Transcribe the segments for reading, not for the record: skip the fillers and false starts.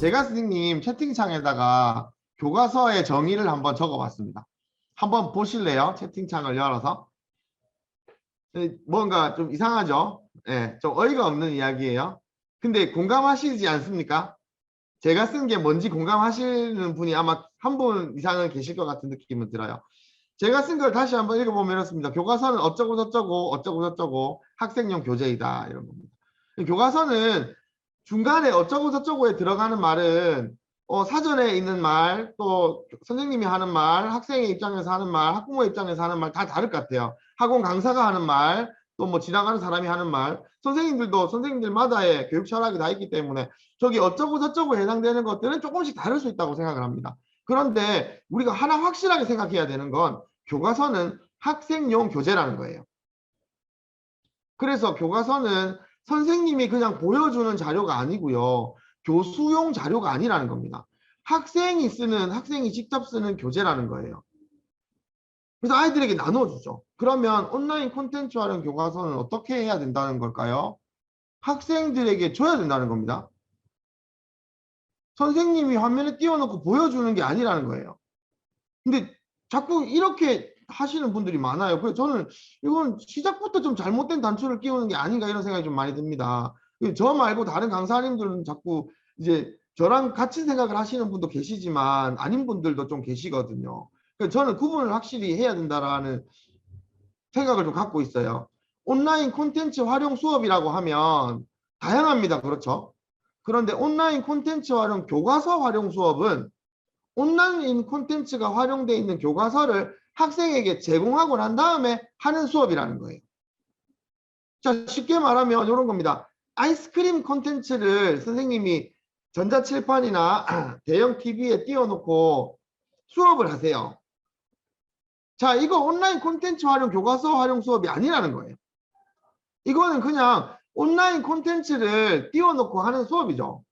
제가 선생님 채팅창에다가 교과서의 정의를 한번 적어봤습니다. 한번 보실래요? 채팅창을 열어서. 뭔가 좀 이상하죠? 예, 좀 어이가 없는 이야기예요. 근데 공감하시지 않습니까? 제가 쓴 게 뭔지 공감하시는 분이 아마 한 분 이상은 계실 것 같은 느낌은 들어요. 제가 쓴 걸 다시 한번 읽어보면 이렇습니다. 교과서는 어쩌고 저쩌고 어쩌고 저쩌고 학생용 교재이다 이런 겁니다. 교과서는 중간에 어쩌고 저쩌고에 들어가는 말은 사전에 있는 말, 또 선생님이 하는 말, 학생의 입장에서 하는 말, 학부모 입장에서 하는 말 다 다를 것 같아요. 학원 강사가 하는 말, 또 뭐 지나가는 사람이 하는 말, 선생님들도 선생님들마다의 교육 철학이 다 있기 때문에 저기 어쩌고 저쩌고 해당되는 것들은 조금씩 다를 수 있다고 생각을 합니다. 그런데 우리가 하나 확실하게 생각해야 되는 건 교과서는 학생용 교재라는 거예요. 그래서 교과서는 선생님이 그냥 보여주는 자료가 아니고요. 교수용 자료가 아니라는 겁니다. 학생이 직접 쓰는 교재라는 거예요. 그래서 아이들에게 나눠주죠. 그러면 온라인 콘텐츠 활용 교과서는 어떻게 해야 된다는 걸까요? 학생들에게 줘야 된다는 겁니다. 선생님이 화면에 띄워놓고 보여주는 게 아니라는 거예요. 근데 자꾸 이렇게 하시는 분들이 많아요. 그래서 저는 이건 시작부터 좀 잘못된 단초를 끼우는 게 아닌가 이런 생각이 좀 많이 듭니다. 저 말고 다른 강사님들은 자꾸 이제 저랑 같이 생각을 하시는 분도 계시지만 아닌 분들도 좀 계시거든요. 그래서 저는 구분을 확실히 해야 된다라는 생각을 좀 갖고 있어요. 온라인 콘텐츠 활용 수업이라고 하면 다양합니다. 그렇죠? 그런데 온라인 콘텐츠 활용 교과서 활용 수업은 온라인 콘텐츠가 활용되어 있는 교과서를 학생에게 제공하고 난 다음에 하는 수업이라는 거예요. 자, 쉽게 말하면 이런 겁니다. 아이스크림 콘텐츠를 선생님이 전자칠판이나 대형 TV에 띄워놓고 수업을 하세요. 자, 이거 온라인 콘텐츠 활용 교과서 활용 수업이 아니라는 거예요. 이거는 그냥 온라인 콘텐츠를 띄워놓고 하는 수업이죠.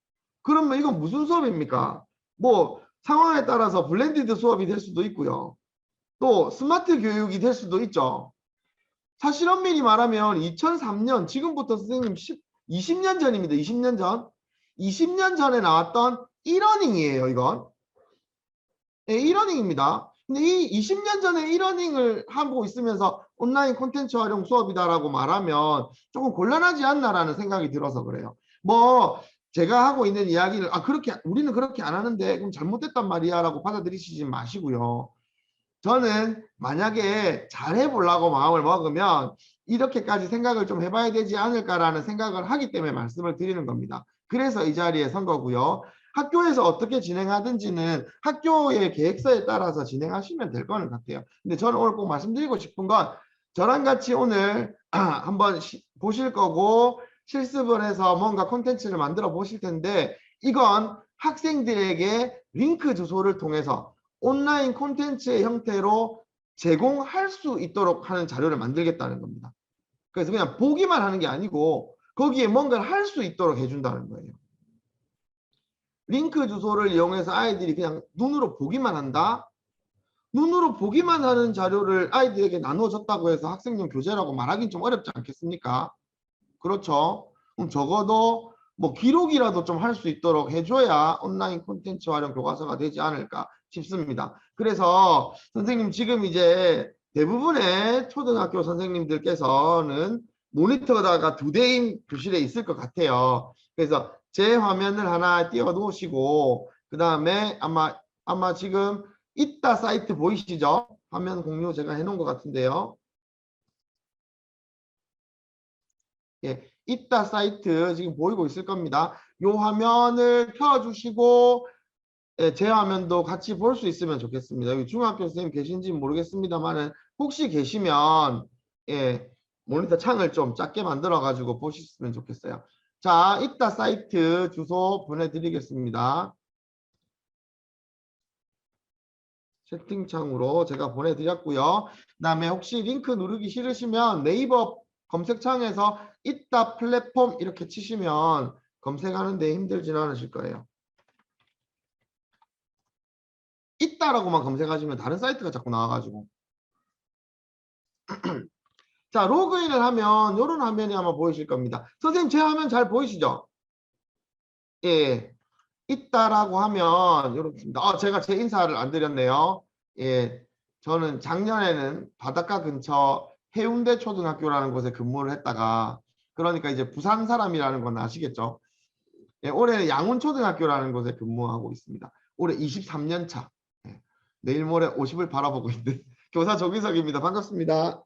그러면 이건 무슨 수업입니까? 뭐 상황에 따라서 블렌디드 수업이 될 수도 있고요. 또 스마트 교육이 될 수도 있죠. 사실 엄밀히 말하면 2003년 지금부터 선생님 20년 전입니다. 20년 전. 20년 전에 나왔던 e-러닝이에요. 이건. 네, e-러닝입니다. 근데 이 20년 전에 e-러닝을 하고 있으면서 온라인 콘텐츠 활용 수업이다라고 말하면 조금 곤란하지 않나라는 생각이 들어서 그래요. 뭐 제가 하고 있는 이야기를 그렇게 우리는 그렇게 안 하는데 그럼 잘못됐단 말이야라고 받아들이시지 마시고요. 저는 만약에 잘해보려고 마음을 먹으면 이렇게까지 생각을 좀 해봐야 되지 않을까라는 생각을 하기 때문에 말씀을 드리는 겁니다. 그래서 이 자리에 선 거고요. 학교에서 어떻게 진행하든지는 학교의 계획서에 따라서 진행하시면 될 거는 같아요. 근데 저는 오늘 꼭 말씀드리고 싶은 건 저랑 같이 오늘 한번 보실 거고 실습을 해서 뭔가 콘텐츠를 만들어 보실 텐데 이건 학생들에게 링크 주소를 통해서 온라인 콘텐츠의 형태로 제공할 수 있도록 하는 자료를 만들겠다는 겁니다. 그래서 그냥 보기만 하는 게 아니고 거기에 뭔가를 할 수 있도록 해준다는 거예요. 링크 주소를 이용해서 아이들이 그냥 눈으로 보기만 한다? 눈으로 보기만 하는 자료를 아이들에게 나눠줬다고 해서 학생용 교재라고 말하긴 좀 어렵지 않겠습니까? 그렇죠. 그럼 적어도 뭐 기록이라도 좀 할 수 있도록 해줘야 온라인 콘텐츠 활용 교과서가 되지 않을까 싶습니다. 그래서 선생님 지금 이제 대부분의 초등학교 선생님들께서는 모니터가 2대인 교실에 있을 것 같아요. 그래서 제 화면을 하나 띄워 놓으시고 그 다음에 아마 지금 있다 사이트 보이시죠? 화면 공유 제가 해놓은 것 같은데요. 예, 있다 사이트 지금 보이고 있을 겁니다. 이 화면을 켜주시고 제 화면도 같이 볼 수 있으면 좋겠습니다. 여기 중학교 선생님 계신지 모르겠습니다만은 혹시 계시면 모니터 창을 좀 작게 만들어 가지고 보셨으면 좋겠어요. 자, 있다 사이트 주소 보내드리겠습니다. 채팅창으로 제가 보내드렸고요. 그 다음에 혹시 링크 누르기 싫으시면 네이버 검색창에서 있다 플랫폼 이렇게 치시면 검색하는데 힘들지는 않으실 거예요. 있다라고만 검색하시면 다른 사이트가 자꾸 나와가지고 자, 로그인을 하면 이런 화면이 아마 보이실 겁니다. 선생님 제 화면 잘 보이시죠? 예. 있다라고 하면 이렇습니다. 제가 제 인사를 안 드렸네요. 예, 저는 작년에는 바닷가 근처 해운대 초등학교라는 곳에 근무를 했다가, 그러니까 이제 부산 사람이라는 건 아시겠죠? 예, 올해는 양훈초등학교라는 곳에 근무하고 있습니다. 올해 23년 차. 예, 내일 모레 50을 바라보고 있는 교사 조기석입니다. 반갑습니다.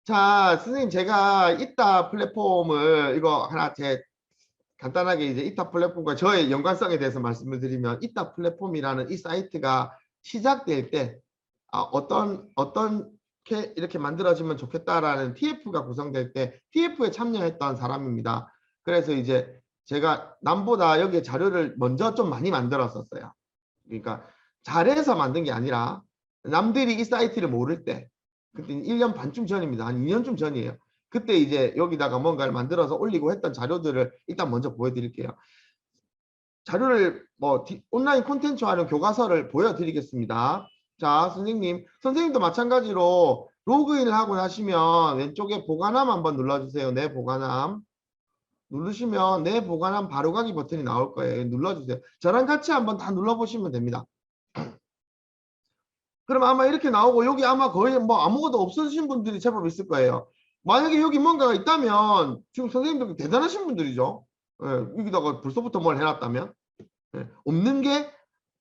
자, 선생님, 제가 이따 플랫폼을 이거 하나 간단하게 이제 이따 플랫폼과 저의 연관성에 대해서 말씀을 드리면, 이따 플랫폼이라는 이 사이트가 시작될 때 어떻게 이렇게 만들어지면 좋겠다라는 TF가 구성될 때 TF에 참여했던 사람입니다. 그래서 이제 제가 남보다 여기에 자료를 먼저 좀 많이 만들었었어요. 그러니까 잘해서 만든 게 아니라 남들이 이 사이트를 모를 때, 그때 1년 반쯤 전입니다. 한 2년쯤 전이에요. 그때 이제 여기다가 뭔가를 만들어서 올리고 했던 자료들을 일단 먼저 보여드릴게요. 자료를 온라인 콘텐츠화하는 교과서를 보여드리겠습니다. 자, 선생님도 마찬가지로 로그인을 하고 나시면 왼쪽에 보관함 한번 눌러주세요. 내 보관함. 누르시면 내 보관함 바로가기 버튼이 나올 거예요. 눌러주세요. 저랑 같이 한번 다 눌러보시면 됩니다. 그럼 아마 이렇게 나오고, 여기 아마 거의 아무것도 없으신 분들이 제법 있을 거예요. 만약에 여기 뭔가가 있다면 지금 선생님들 대단하신 분들이죠. 예, 여기다가 벌써부터 뭘 해놨다면. 예, 없는 게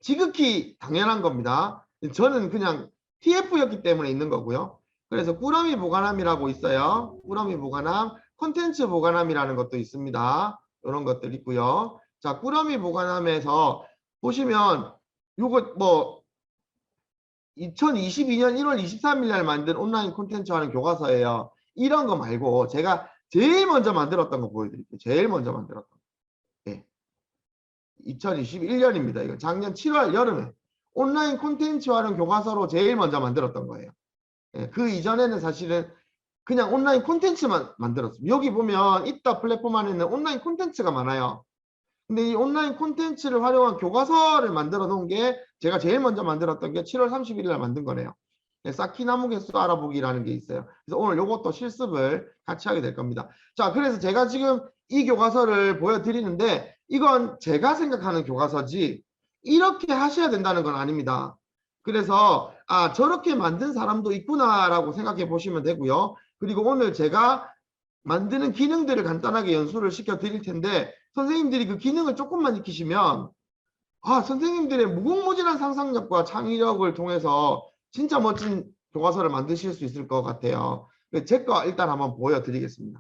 지극히 당연한 겁니다. 저는 그냥 TF였기 때문에 있는 거고요. 그래서 꾸러미 보관함이라고 있어요. 꾸러미 보관함, 콘텐츠 보관함이라는 것도 있습니다. 이런 것들 있고요. 자, 꾸러미 보관함에서 보시면 요거 2022년 1월 23일 날 만든 온라인 콘텐츠화하는 교과서예요. 이런 거 말고 제가 제일 먼저 만들었던 거 보여드릴게요. 제일 먼저 만들었던 거. 네. 2021년입니다. 이거 작년 7월 여름에 온라인 콘텐츠화하는 교과서로 제일 먼저 만들었던 거예요. 네. 그 이전에는 사실은 그냥 온라인 콘텐츠만 만들었습니다. 여기 보면 이따 플랫폼 안에는 온라인 콘텐츠가 많아요. 근데 이 온라인 콘텐츠를 활용한 교과서를 만들어 놓은 게 제가 제일 먼저 만들었던 게 7월 31일 날 만든 거네요. 네, 쌓기 나무 개수 알아보기라는 게 있어요. 그래서 오늘 요것도 실습을 같이 하게 될 겁니다. 자, 그래서 제가 지금 이 교과서를 보여드리는데, 이건 제가 생각하는 교과서지 이렇게 하셔야 된다는 건 아닙니다. 그래서 저렇게 만든 사람도 있구나라고 생각해 보시면 되고요. 그리고 오늘 제가 만드는 기능들을 간단하게 연수를 시켜 드릴 텐데, 선생님들이 그 기능을 조금만 익히시면 선생님들의 무궁무진한 상상력과 창의력을 통해서 진짜 멋진 교과서를 만드실 수 있을 것 같아요. 제 거 일단 한번 보여드리겠습니다.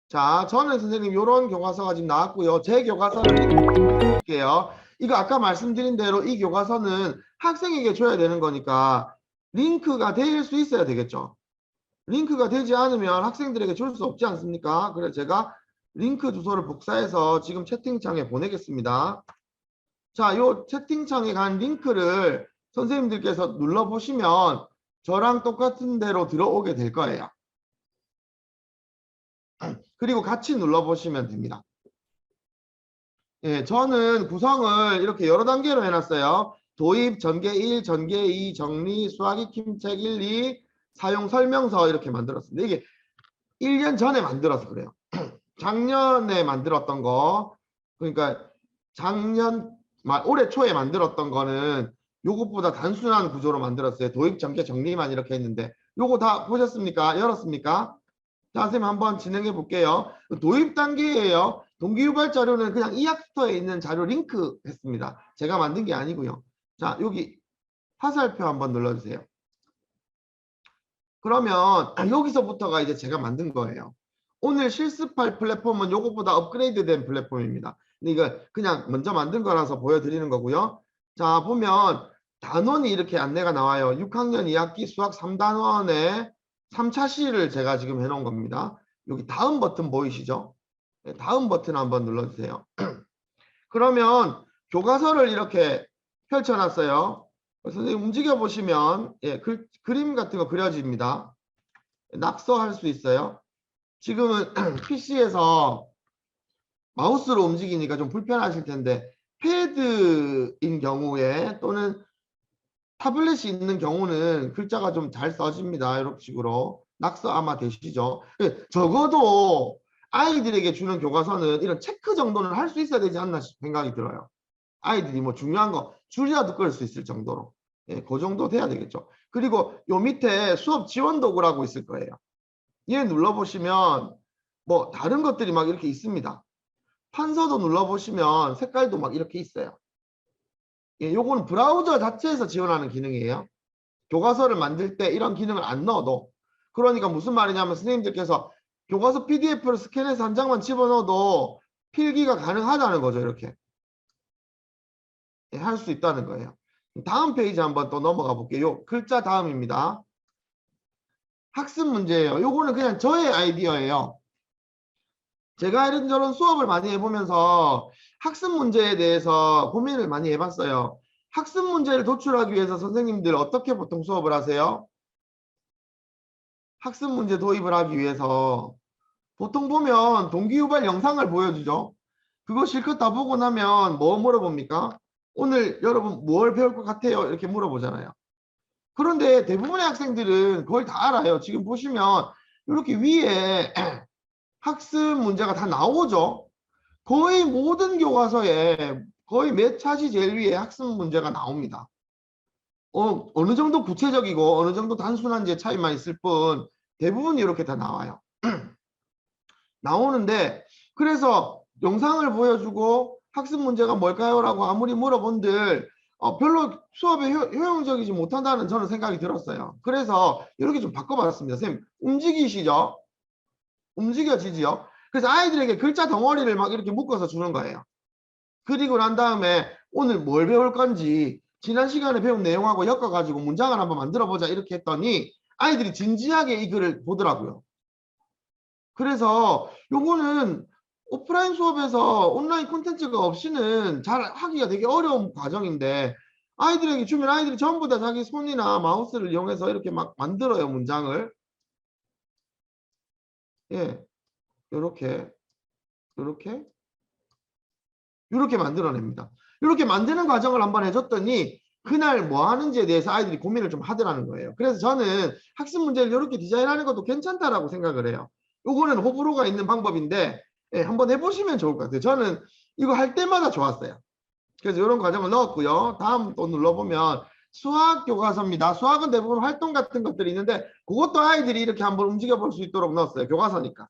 자, 저는 선생님 이런 교과서가 지금 나왔고요. 제 교과서를 드릴게요. 이거 아까 말씀드린 대로 이 교과서는 학생에게 줘야 되는 거니까 링크가 될 수 있어야 되겠죠. 링크가 되지 않으면 학생들에게 줄 수 없지 않습니까? 그래서 제가 링크 주소를 복사해서 지금 채팅창에 보내겠습니다. 자, 요 채팅창에 간 링크를 선생님들께서 눌러보시면 저랑 똑같은 대로 들어오게 될 거예요. 그리고 같이 눌러보시면 됩니다. 예, 저는 구성을 이렇게 여러 단계로 해놨어요. 도입, 전개 1, 전개 2, 정리, 수학이 킴책 1, 2, 사용 설명서 이렇게 만들었습니다. 이게 1년 전에 만들어서 그래요. 작년에 만들었던 거, 그러니까 올해 초에 만들었던 거는 요것보다 단순한 구조로 만들었어요. 도입, 전개, 정리만 이렇게 했는데, 요거 다 보셨습니까? 열었습니까? 자, 선생님 한번 진행해 볼게요. 도입 단계예요. 동기유발 자료는 그냥 이학스터에 있는 자료 링크 했습니다. 제가 만든 게 아니고요. 자, 여기 화살표 한번 눌러주세요. 그러면 여기서부터가 이제 제가 만든 거예요. 오늘 실습할 플랫폼은 요것보다 업그레이드된 플랫폼입니다. 근데 이거 그냥 먼저 만든 거라서 보여드리는 거고요. 자, 보면 단원이 이렇게 안내가 나와요. 6학년 2학기 수학 3단원의 3차 시를 제가 지금 해놓은 겁니다. 여기 다음 버튼 보이시죠? 네, 다음 버튼 한번 눌러주세요. 그러면 교과서를 이렇게 펼쳐놨어요. 선생님 움직여 보시면 그림 같은 거 그려집니다. 낙서할 수 있어요. 지금은 PC에서 마우스로 움직이니까 좀 불편하실 텐데, 패드인 경우에 또는 타블렛이 있는 경우는 글자가 좀 잘 써집니다. 이런 식으로 낙서 아마 되시죠? 적어도 아이들에게 주는 교과서는 이런 체크 정도는 할 수 있어야 되지 않나 생각이 들어요. 아이들이 뭐 중요한 거 줄이라도 끌 수 있을 정도로. 예, 그 정도 돼야 되겠죠. 그리고 요 밑에 수업 지원 도구라고 있을 거예요. 얘 눌러보시면 뭐 다른 것들이 막 이렇게 있습니다. 판서도 눌러보시면 색깔도 막 이렇게 있어요. 예, 요거는 브라우저 자체에서 지원하는 기능이에요. 교과서를 만들 때 이런 기능을 안 넣어도. 그러니까 무슨 말이냐면 선생님들께서 교과서 PDF를 스캔해서 한 장만 집어넣어도 필기가 가능하다는 거죠. 이렇게. 예, 할 수 있다는 거예요. 다음 페이지 한번 또 넘어가 볼게요. 글자 다음입니다. 학습 문제예요. 요거는 그냥 저의 아이디어예요. 제가 이런저런 수업을 많이 해보면서 학습 문제에 대해서 고민을 많이 해봤어요. 학습 문제를 도출하기 위해서 선생님들 어떻게 보통 수업을 하세요? 학습 문제 도입을 하기 위해서 보통 보면 동기유발 영상을 보여주죠. 그거 실컷 다 보고 나면 뭐 물어봅니까? 오늘 여러분 뭘 배울 것 같아요? 이렇게 물어보잖아요. 그런데 대부분의 학생들은 그걸 다 알아요. 지금 보시면 이렇게 위에 학습 문제가 다 나오죠. 거의 모든 교과서에 거의 몇 차시 제일 위에 학습 문제가 나옵니다. 어느 정도 구체적이고 어느 정도 단순한지의 차이만 있을 뿐 대부분 이렇게 다 나와요. 나오는데 그래서 영상을 보여주고 학습 문제가 뭘까요? 라고 아무리 물어본들 별로 수업에 효용적이지 못한다는 저는 생각이 들었어요. 그래서 이렇게 좀 바꿔봤습니다. 선생님 움직이시죠? 움직여지지요? 그래서 아이들에게 글자 덩어리를 막 이렇게 묶어서 주는 거예요. 그리고 난 다음에 오늘 뭘 배울 건지 지난 시간에 배운 내용하고 엮어가지고 문장을 한번 만들어 보자 이렇게 했더니 아이들이 진지하게 이 글을 보더라고요. 그래서 요거는 오프라인 수업에서 온라인 콘텐츠가 없이는 잘 하기가 되게 어려운 과정인데 아이들에게 주면 아이들이 전부 다 자기 손이나 마우스를 이용해서 이렇게 막 만들어요, 문장을. 예, 요렇게 요렇게 이렇게 만들어냅니다. 이렇게 만드는 과정을 한번 해줬더니 그날 뭐 하는지에 대해서 아이들이 고민을 좀 하더라는 거예요. 그래서 저는 학습 문제를 이렇게 디자인하는 것도 괜찮다라고 생각을 해요. 요거는 호불호가 있는 방법인데 예, 한번 해보시면 좋을 것 같아요. 저는 이거 할 때마다 좋았어요. 그래서 이런 과정을 넣었고요. 다음 또 눌러보면 수학 교과서입니다. 수학은 대부분 활동 같은 것들이 있는데 그것도 아이들이 이렇게 한번 움직여 볼 수 있도록 넣었어요. 교과서니까.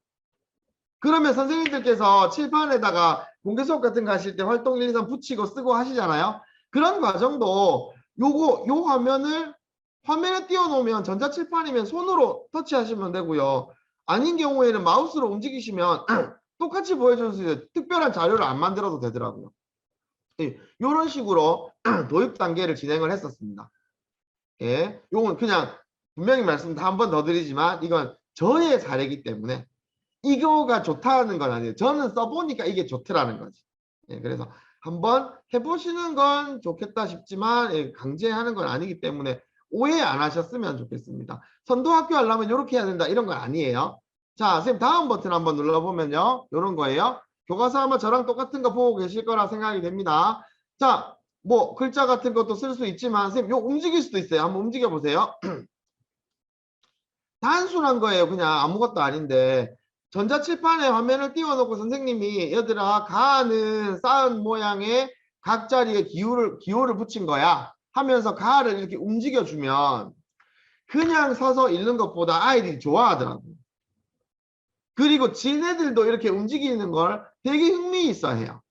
그러면 선생님들께서 칠판에다가 공개 수업 같은 거 하실 때 활동 1, 2, 3 붙이고 쓰고 하시잖아요. 그런 과정도 요 화면에 띄워놓으면 전자칠판이면 손으로 터치하시면 되고요. 아닌 경우에는 마우스로 움직이시면 똑같이 보여줄 수 있어요. 특별한 자료를 안 만들어도 되더라고요. 이런 식으로 도입 단계를 진행을 했었습니다. 예, 요건 그냥 분명히 말씀 한 번 더 드리지만 이건 저의 사례이기 때문에 이거가 좋다는 건 아니에요. 저는 써보니까 이게 좋더라는 거지. 예, 그래서 한번 해보시는 건 좋겠다 싶지만 예, 강제하는 건 아니기 때문에 오해 안 하셨으면 좋겠습니다. 선도학교 하려면 이렇게 해야 된다 이런 건 아니에요. 자, 선생님 다음 버튼 한번 눌러보면요. 이런 거예요. 교과서 아마 저랑 똑같은 거 보고 계실 거라 생각이 됩니다. 자, 뭐 글자 같은 것도 쓸 수 있지만 선생님 요 움직일 수도 있어요. 한번 움직여 보세요. 단순한 거예요. 그냥 아무것도 아닌데 전자칠판에 화면을 띄워놓고 선생님이 얘들아 가는 쌓은 모양의 각 자리에 기호를 붙인 거야 하면서 가를 이렇게 움직여주면 그냥 서서 읽는 것보다 아이들이 좋아하더라고. 그리고 지네들도 이렇게 움직이는 걸 되게 흥미있어 해요.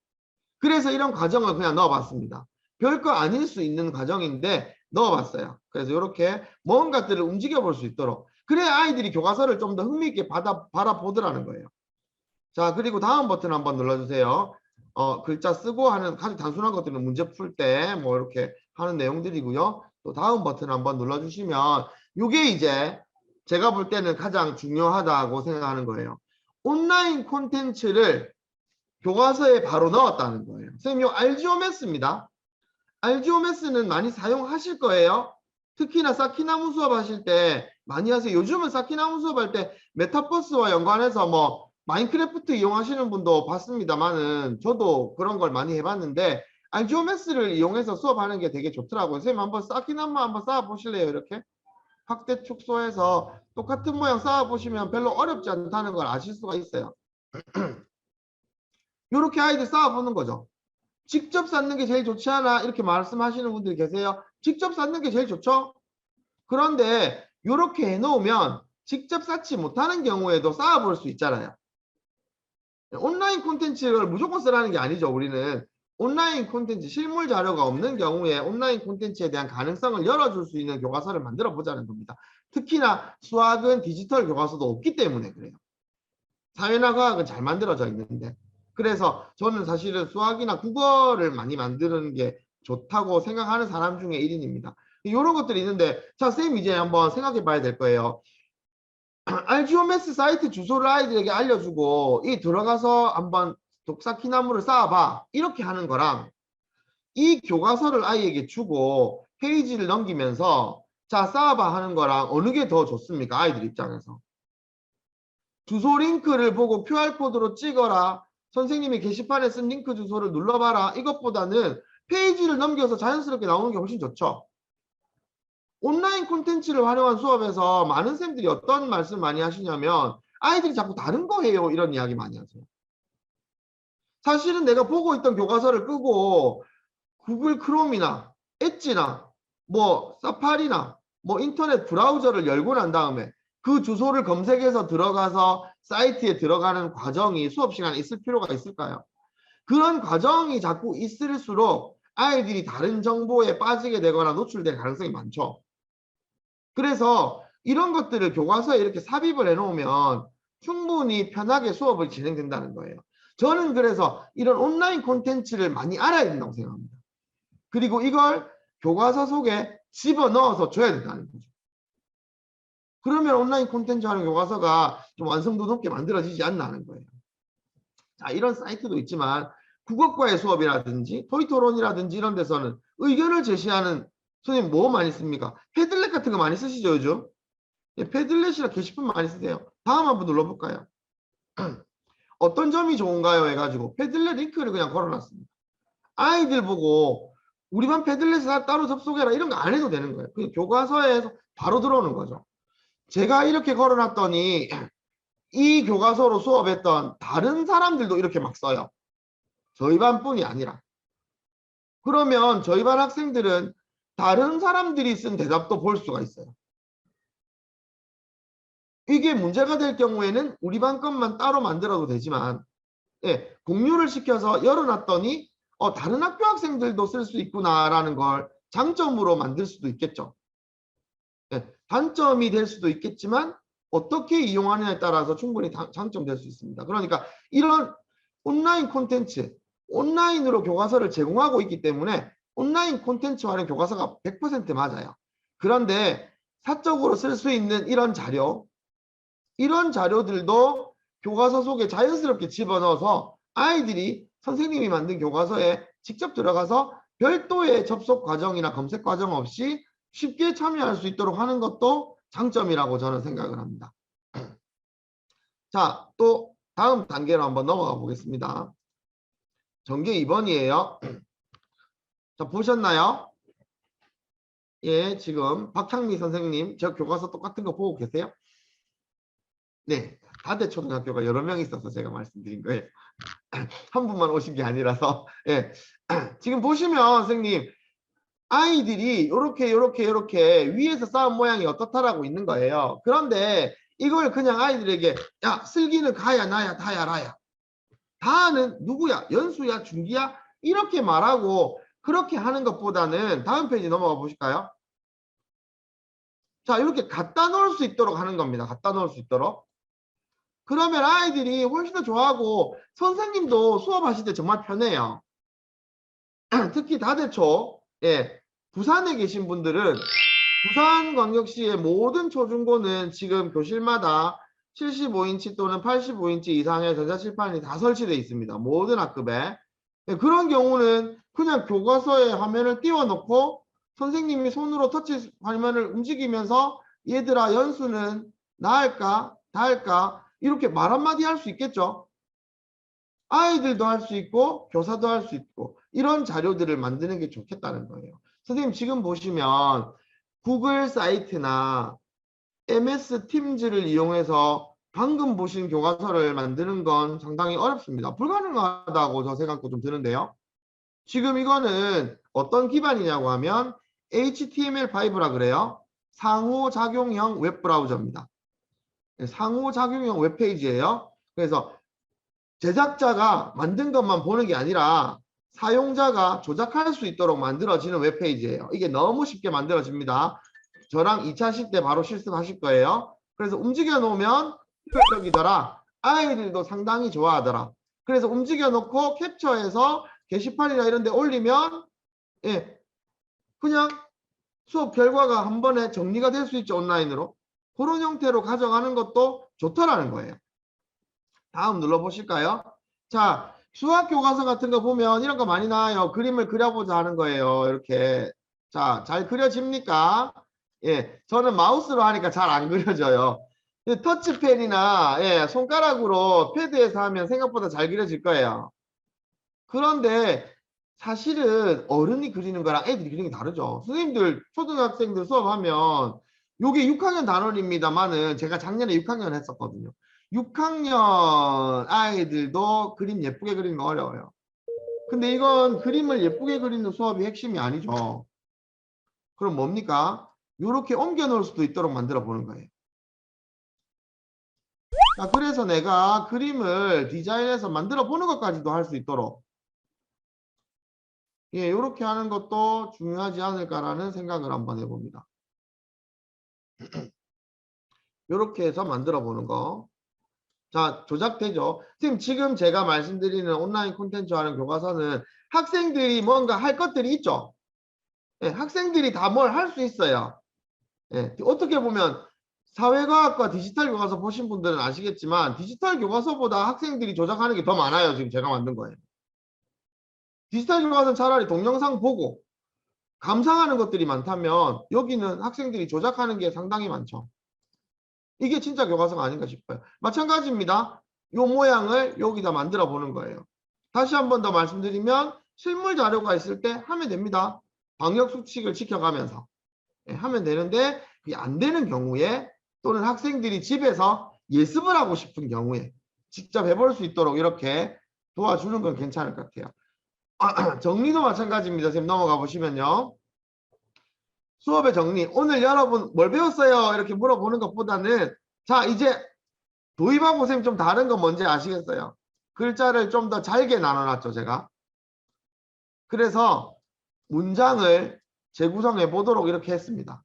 그래서 이런 과정을 그냥 넣어봤습니다. 별거 아닐 수 있는 과정인데 넣어봤어요. 그래서 이렇게 뭔가들을 움직여 볼 수 있도록 그래야 아이들이 교과서를 좀 더 흥미있게 바라보더라는 거예요. 자, 그리고 다음 버튼 한번 눌러주세요. 글자 쓰고 하는 아주 단순한 것들은 문제 풀 때 뭐 이렇게 하는 내용들이고요. 또 다음 버튼 한번 눌러주시면 이게 이제 제가 볼 때는 가장 중요하다고 생각하는 거예요. 온라인 콘텐츠를 교과서에 바로 넣었다는 거예요. 선생님, 이 알지오매스입니다. 알지오매스는 많이 사용하실 거예요. 특히나 쌓기나무 수업 하실 때 많이 하세요. 요즘은 쌓기나무 수업 할 때 메타버스와 연관해서 뭐 마인크래프트 이용하시는 분도 봤습니다만은 저도 그런 걸 많이 해봤는데 알지오매스를 이용해서 수업하는 게 되게 좋더라고요. 선생님 한번 쌓기나무 한번 쌓아 보실래요? 이렇게 확대 축소해서 똑같은 모양 쌓아보시면 별로 어렵지 않다는 걸 아실 수가 있어요. 이렇게 아이들 쌓아보는 거죠. 직접 쌓는 게 제일 좋지 않아? 이렇게 말씀하시는 분들이 계세요. 직접 쌓는 게 제일 좋죠? 그런데 이렇게 해놓으면 직접 쌓지 못하는 경우에도 쌓아볼 수 있잖아요. 온라인 콘텐츠를 무조건 쓰라는 게 아니죠. 우리는 온라인 콘텐츠, 실물 자료가 없는 경우에 온라인 콘텐츠에 대한 가능성을 열어줄 수 있는 교과서를 만들어 보자는 겁니다. 특히나 수학은 디지털 교과서도 없기 때문에 그래요. 사회나 과학은 잘 만들어져 있는데. 그래서 저는 사실은 수학이나 국어를 많이 만드는 게 좋다고 생각하는 사람 중에 1인입니다. 이런 것들이 있는데, 자, 쌤 이제 한번 생각해 봐야 될 거예요. 알지오메스 사이트 주소를 아이들에게 알려주고 이 들어가서 한번 독사키나무를 쌓아봐 이렇게 하는 거랑 이 교과서를 아이에게 주고 페이지를 넘기면서 자 쌓아봐 하는 거랑 어느 게 더 좋습니까? 아이들 입장에서. 주소 링크를 보고 QR코드로 찍어라, 선생님이 게시판에 쓴 링크 주소를 눌러봐라, 이것보다는 페이지를 넘겨서 자연스럽게 나오는 게 훨씬 좋죠. 온라인 콘텐츠를 활용한 수업에서 많은 쌤들이 어떤 말씀 많이 하시냐면 아이들이 자꾸 다른 거 해요 이런 이야기 많이 하세요. 사실은 내가 보고 있던 교과서를 끄고 구글 크롬이나 엣지나 뭐 사파리나 뭐 인터넷 브라우저를 열고 난 다음에 그 주소를 검색해서 들어가서 사이트에 들어가는 과정이 수업 시간에 있을 필요가 있을까요? 그런 과정이 자꾸 있을수록 아이들이 다른 정보에 빠지게 되거나 노출될 가능성이 많죠. 그래서 이런 것들을 교과서에 이렇게 삽입을 해놓으면 충분히 편하게 수업을 진행된다는 거예요. 저는 그래서 이런 온라인 콘텐츠를 많이 알아야 된다고 생각합니다. 그리고 이걸 교과서 속에 집어넣어서 줘야 된다는 거죠. 그러면 온라인 콘텐츠 하는 교과서가 좀 완성도 높게 만들어지지 않나 하는 거예요. 자, 이런 사이트도 있지만 국어과의 수업이라든지 토익토론이라든지 이런 데서는 의견을 제시하는 선생님 뭐 많이 씁니까? 패들렛 같은 거 많이 쓰시죠 요즘? 예, 패들렛이나 게시판 많이 쓰세요. 다음 한번 눌러볼까요? 어떤 점이 좋은가요? 해가지고 패들렛 링크를 그냥 걸어놨습니다. 아이들 보고 우리 반 패들렛에 따로 접속해라 이런 거 안 해도 되는 거예요. 그냥 교과서에서 바로 들어오는 거죠. 제가 이렇게 걸어놨더니 이 교과서로 수업했던 다른 사람들도 이렇게 막 써요. 저희 반뿐이 아니라. 그러면 저희 반 학생들은 다른 사람들이 쓴 대답도 볼 수가 있어요. 이게 문제가 될 경우에는 우리 반 것만 따로 만들어도 되지만 예, 공유를 시켜서 열어놨더니 다른 학교 학생들도 쓸 수 있구나라는 걸 장점으로 만들 수도 있겠죠. 예, 단점이 될 수도 있겠지만 어떻게 이용하느냐에 따라서 충분히 장점 될 수 있습니다. 그러니까 이런 온라인 콘텐츠, 온라인으로 교과서를 제공하고 있기 때문에 온라인 콘텐츠 활용 교과서가 100% 맞아요. 그런데 사적으로 쓸 수 있는 이런 자료, 이런 자료들도 교과서 속에 자연스럽게 집어넣어서 아이들이 선생님이 만든 교과서에 직접 들어가서 별도의 접속 과정이나 검색 과정 없이 쉽게 참여할 수 있도록 하는 것도 장점이라고 저는 생각을 합니다. 자, 또 다음 단계로 한번 넘어가 보겠습니다. 전교 2번이에요. 자, 보셨나요? 예, 지금 박향미 선생님, 저 교과서 똑같은 거 보고 계세요? 네, 다대초등학교가 여러 명 있어서 제가 말씀드린 거예요. 한 분만 오신 게 아니라서. 예. 지금 보시면 선생님 아이들이 이렇게 위에서 쌓은 모양이 어떻다라고 있는 거예요. 그런데 이걸 그냥 아이들에게 야 슬기는 가야 나야 다야 라야, 다는 누구야 연수야 준기야 이렇게 말하고 그렇게 하는 것보다는 다음 페이지 넘어가 보실까요? 자, 이렇게 갖다 놓을 수 있도록 하는 겁니다. 갖다 놓을 수 있도록. 그러면 아이들이 훨씬 더 좋아하고 선생님도 수업하실 때 정말 편해요. 특히 다대초, 예, 부산에 계신 분들은 부산광역시의 모든 초중고는 지금 교실마다 75인치 또는 85인치 이상의 전자칠판이 다 설치되어 있습니다. 모든 학급에. 예, 그런 경우는 그냥 교과서에 화면을 띄워놓고 선생님이 손으로 터치 화면을 움직이면서 얘들아 연수는 나 할까? 다 할까? 이렇게 말 한마디 할 수 있겠죠. 아이들도 할 수 있고 교사도 할 수 있고 이런 자료들을 만드는 게 좋겠다는 거예요. 선생님 지금 보시면 구글 사이트나 MS 팀즈를 이용해서 방금 보신 교과서를 만드는 건 상당히 어렵습니다. 불가능하다고 저 생각도 좀 드는데요. 지금 이거는 어떤 기반이냐고 하면 HTML5라 그래요. 상호작용형 웹브라우저입니다. 상호작용형 웹페이지예요. 그래서 제작자가 만든 것만 보는 게 아니라 사용자가 조작할 수 있도록 만들어지는 웹페이지예요. 이게 너무 쉽게 만들어집니다. 저랑 2차 시 때 바로 실습하실 거예요. 그래서 움직여 놓으면 효율적이더라. 아이들도 상당히 좋아하더라. 그래서 움직여 놓고 캡처해서 게시판이나 이런 데 올리면 그냥 수업 결과가 한 번에 정리가 될 수 있죠. 온라인으로. 그런 형태로 가져가는 것도 좋다라는 거예요. 다음 눌러보실까요? 자, 수학 교과서 같은 거 보면 이런 거 많이 나와요. 그림을 그려보자 하는 거예요. 이렇게. 자, 잘 그려집니까? 저는 마우스로 하니까 잘 안 그려져요. 터치펜이나 손가락으로 패드에서 하면 생각보다 잘 그려질 거예요. 그런데 사실은 어른이 그리는 거랑 애들이 그리는 게 다르죠. 선생님들, 초등학생들 수업하면 요게 6학년 단원입니다만은 제가 작년에 6학년 했었거든요. 6학년 아이들도 그림 예쁘게 그리는 거 어려워요. 근데 이건 그림을 예쁘게 그리는 수업이 핵심이 아니죠. 그럼 뭡니까? 이렇게 옮겨 놓을 수도 있도록 만들어 보는 거예요. 자, 그래서 내가 그림을 디자인해서 만들어 보는 것까지도 할 수 있도록 이렇게 하는 것도 중요하지 않을까라는 생각을 한번 해봅니다. 이렇게 해서 만들어 보는 거. 자, 조작되죠. 지금 제가 말씀드리는 온라인 콘텐츠 하는 교과서는 학생들이 뭔가 할 것들이 있죠. 학생들이 다 뭘 할 수 있어요. 어떻게 보면 사회과학과 디지털 교과서 보신 분들은 아시겠지만 디지털 교과서보다 학생들이 조작하는 게 더 많아요. 지금 제가 만든 거예요. 디지털 교과서는 차라리 동영상 보고 감상하는 것들이 많다면 여기는 학생들이 조작하는 게 상당히 많죠. 이게 진짜 교과서가 아닌가 싶어요. 마찬가지입니다. 이 모양을 여기다 만들어 보는 거예요. 다시 한 번 더 말씀드리면 실물 자료가 있을 때 하면 됩니다. 방역 수칙을 지켜가면서 하면 되는데 그게 안 되는 경우에 또는 학생들이 집에서 예습을 하고 싶은 경우에 직접 해볼 수 있도록 이렇게 도와주는 건 괜찮을 것 같아요. 정리도 마찬가지입니다. 지금 넘어가 보시면요. 수업의 정리. 오늘 여러분 뭘 배웠어요? 이렇게 물어보는 것보다는 자, 이제 도입하고 쌤 좀 다른 건 뭔지 아시겠어요? 글자를 좀 더 잘게 나눠놨죠, 제가. 그래서 문장을 재구성해 보도록 이렇게 했습니다.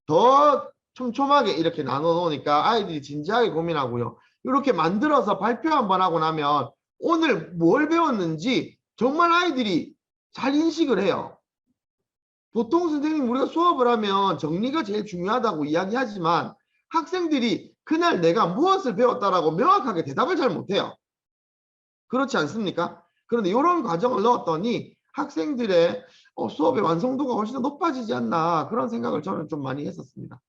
더 촘촘하게 이렇게 나눠 놓으니까 아이들이 진지하게 고민하고요. 이렇게 만들어서 발표 한번 하고 나면 오늘 뭘 배웠는지 정말 아이들이 잘 인식을 해요. 보통 선생님 우리가 수업을 하면 정리가 제일 중요하다고 이야기하지만 학생들이 그날 내가 무엇을 배웠다라고 명확하게 대답을 잘 못해요. 그렇지 않습니까? 그런데 이런 과정을 넣었더니 학생들의 수업의 완성도가 훨씬 더 높아지지 않나 그런 생각을 저는 좀 많이 했었습니다.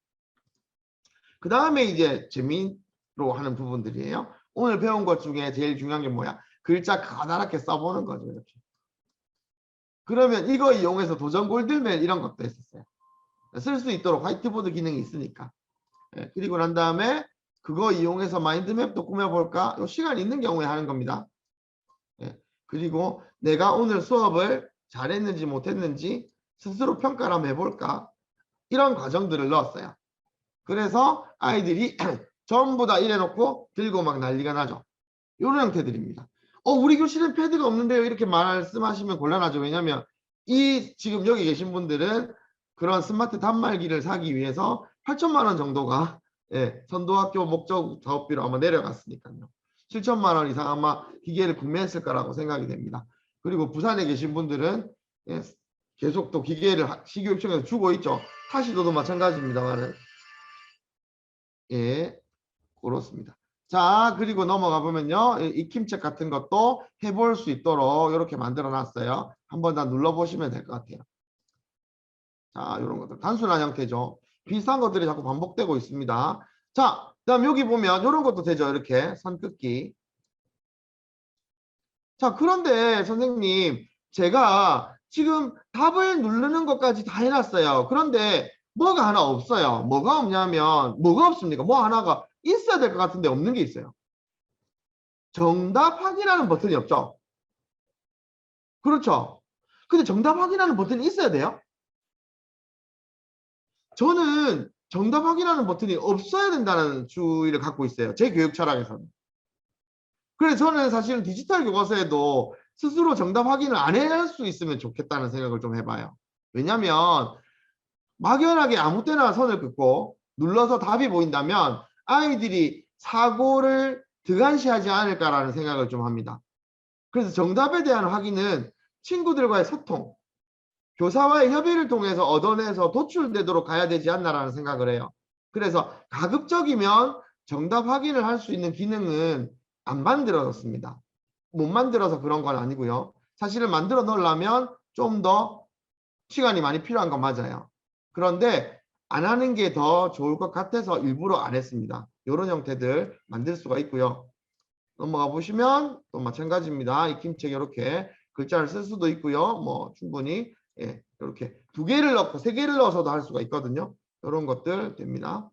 그 다음에 이제 재미로 하는 부분들이에요. 오늘 배운 것 중에 제일 중요한 게 뭐야? 글자 커다랗게 써보는 거죠. 이렇게. 그러면 이거 이용해서 도전 골드맨 이런 것도 했었어요. 쓸 수 있도록 화이트보드 기능이 있으니까. 그리고 난 다음에 그거 이용해서 마인드맵도 꾸며볼까? 요 시간 있는 경우에 하는 겁니다. 그리고 내가 오늘 수업을 잘했는지 못했는지 스스로 평가를 한번 해볼까? 이런 과정들을 넣었어요. 그래서 아이들이 전부 다 이래놓고 들고 막 난리가 나죠. 이런 형태들입니다. 우리 교실은 패드가 없는데요. 이렇게 말씀하시면 곤란하죠. 왜냐하면 지금 여기 계신 분들은 그런 스마트 단말기를 사기 위해서 8천만 원 정도가 선도학교 목적 사업비로 아마 내려갔으니까요. 7천만 원 이상 아마 기계를 구매했을 거라고 생각이 됩니다. 그리고 부산에 계신 분들은 계속 또 기계를 시교육청에서 주고 있죠. 타시도도 마찬가지입니다만은 그렇습니다. 자, 그리고 넘어가 보면요. 익힘책 같은 것도 해볼 수 있도록 이렇게 만들어 놨어요. 한번 다 눌러보시면 될 것 같아요. 자, 이런 것들. 단순한 형태죠. 비슷한 것들이 자꾸 반복되고 있습니다. 자, 그 다음 여기 보면 이런 것도 되죠. 이렇게 선긋기. 자, 그런데 선생님, 제가 지금 답을 누르는 것까지 다 해놨어요. 그런데 뭐가 하나 없어요. 뭐가 없냐면 뭐가 없습니까? 뭐 하나가 있어야 될 것 같은데 없는 게 있어요. 정답 확인하는 버튼이 없죠. 그렇죠. 근데 정답 확인하는 버튼이 있어야 돼요. 저는 정답 확인하는 버튼이 없어야 된다는 주의를 갖고 있어요. 제 교육 철학에서는. 그래서 저는 사실은 디지털 교과서에도 스스로 정답 확인을 안 할 수 있으면 좋겠다는 생각을 좀 해봐요. 왜냐하면 막연하게 아무 때나 선을 긋고 눌러서 답이 보인다면 아이들이 사고를 등한시하지 않을까라는 생각을 좀 합니다. 그래서 정답에 대한 확인은 친구들과의 소통, 교사와의 협의를 통해서 얻어내서 도출되도록 가야 되지 않나라는 생각을 해요. 그래서 가급적이면 정답 확인을 할 수 있는 기능은 안 만들어졌습니다. 못 만들어서 그런 건 아니고요. 사실은 만들어 놓으려면 좀 더 시간이 많이 필요한 건 맞아요. 그런데 안 하는 게 더 좋을 것 같아서 일부러 안 했습니다. 이런 형태들 만들 수가 있고요. 넘어가 보시면 또 마찬가지입니다. 익힘책 이렇게 글자를 쓸 수도 있고요. 뭐 충분히 이렇게 2개를 넣고 3개를 넣어서도 할 수가 있거든요. 이런 것들 됩니다.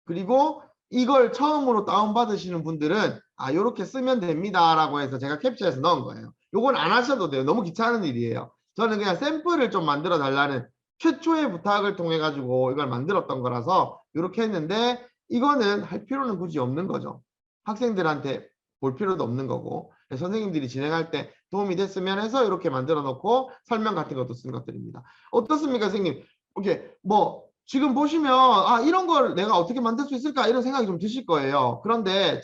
그리고 이걸 처음으로 다운받으시는 분들은 이렇게 쓰면 됩니다 라고 해서 제가 캡처해서 넣은 거예요. 요건 안 하셔도 돼요. 너무 귀찮은 일이에요. 저는 그냥 샘플을 좀 만들어 달라는 최초의 부탁을 통해 가지고 이걸 만들었던 거라서 이렇게 했는데 이거는 할 필요는 굳이 없는 거죠. 학생들한테 볼 필요도 없는 거고 선생님들이 진행할 때 도움이 됐으면 해서 이렇게 만들어 놓고 설명 같은 것도 쓴 것들입니다. 어떻습니까 선생님? 오케이 뭐 지금 보시면 이런 걸 내가 어떻게 만들 수 있을까 이런 생각이 좀 드실 거예요. 그런데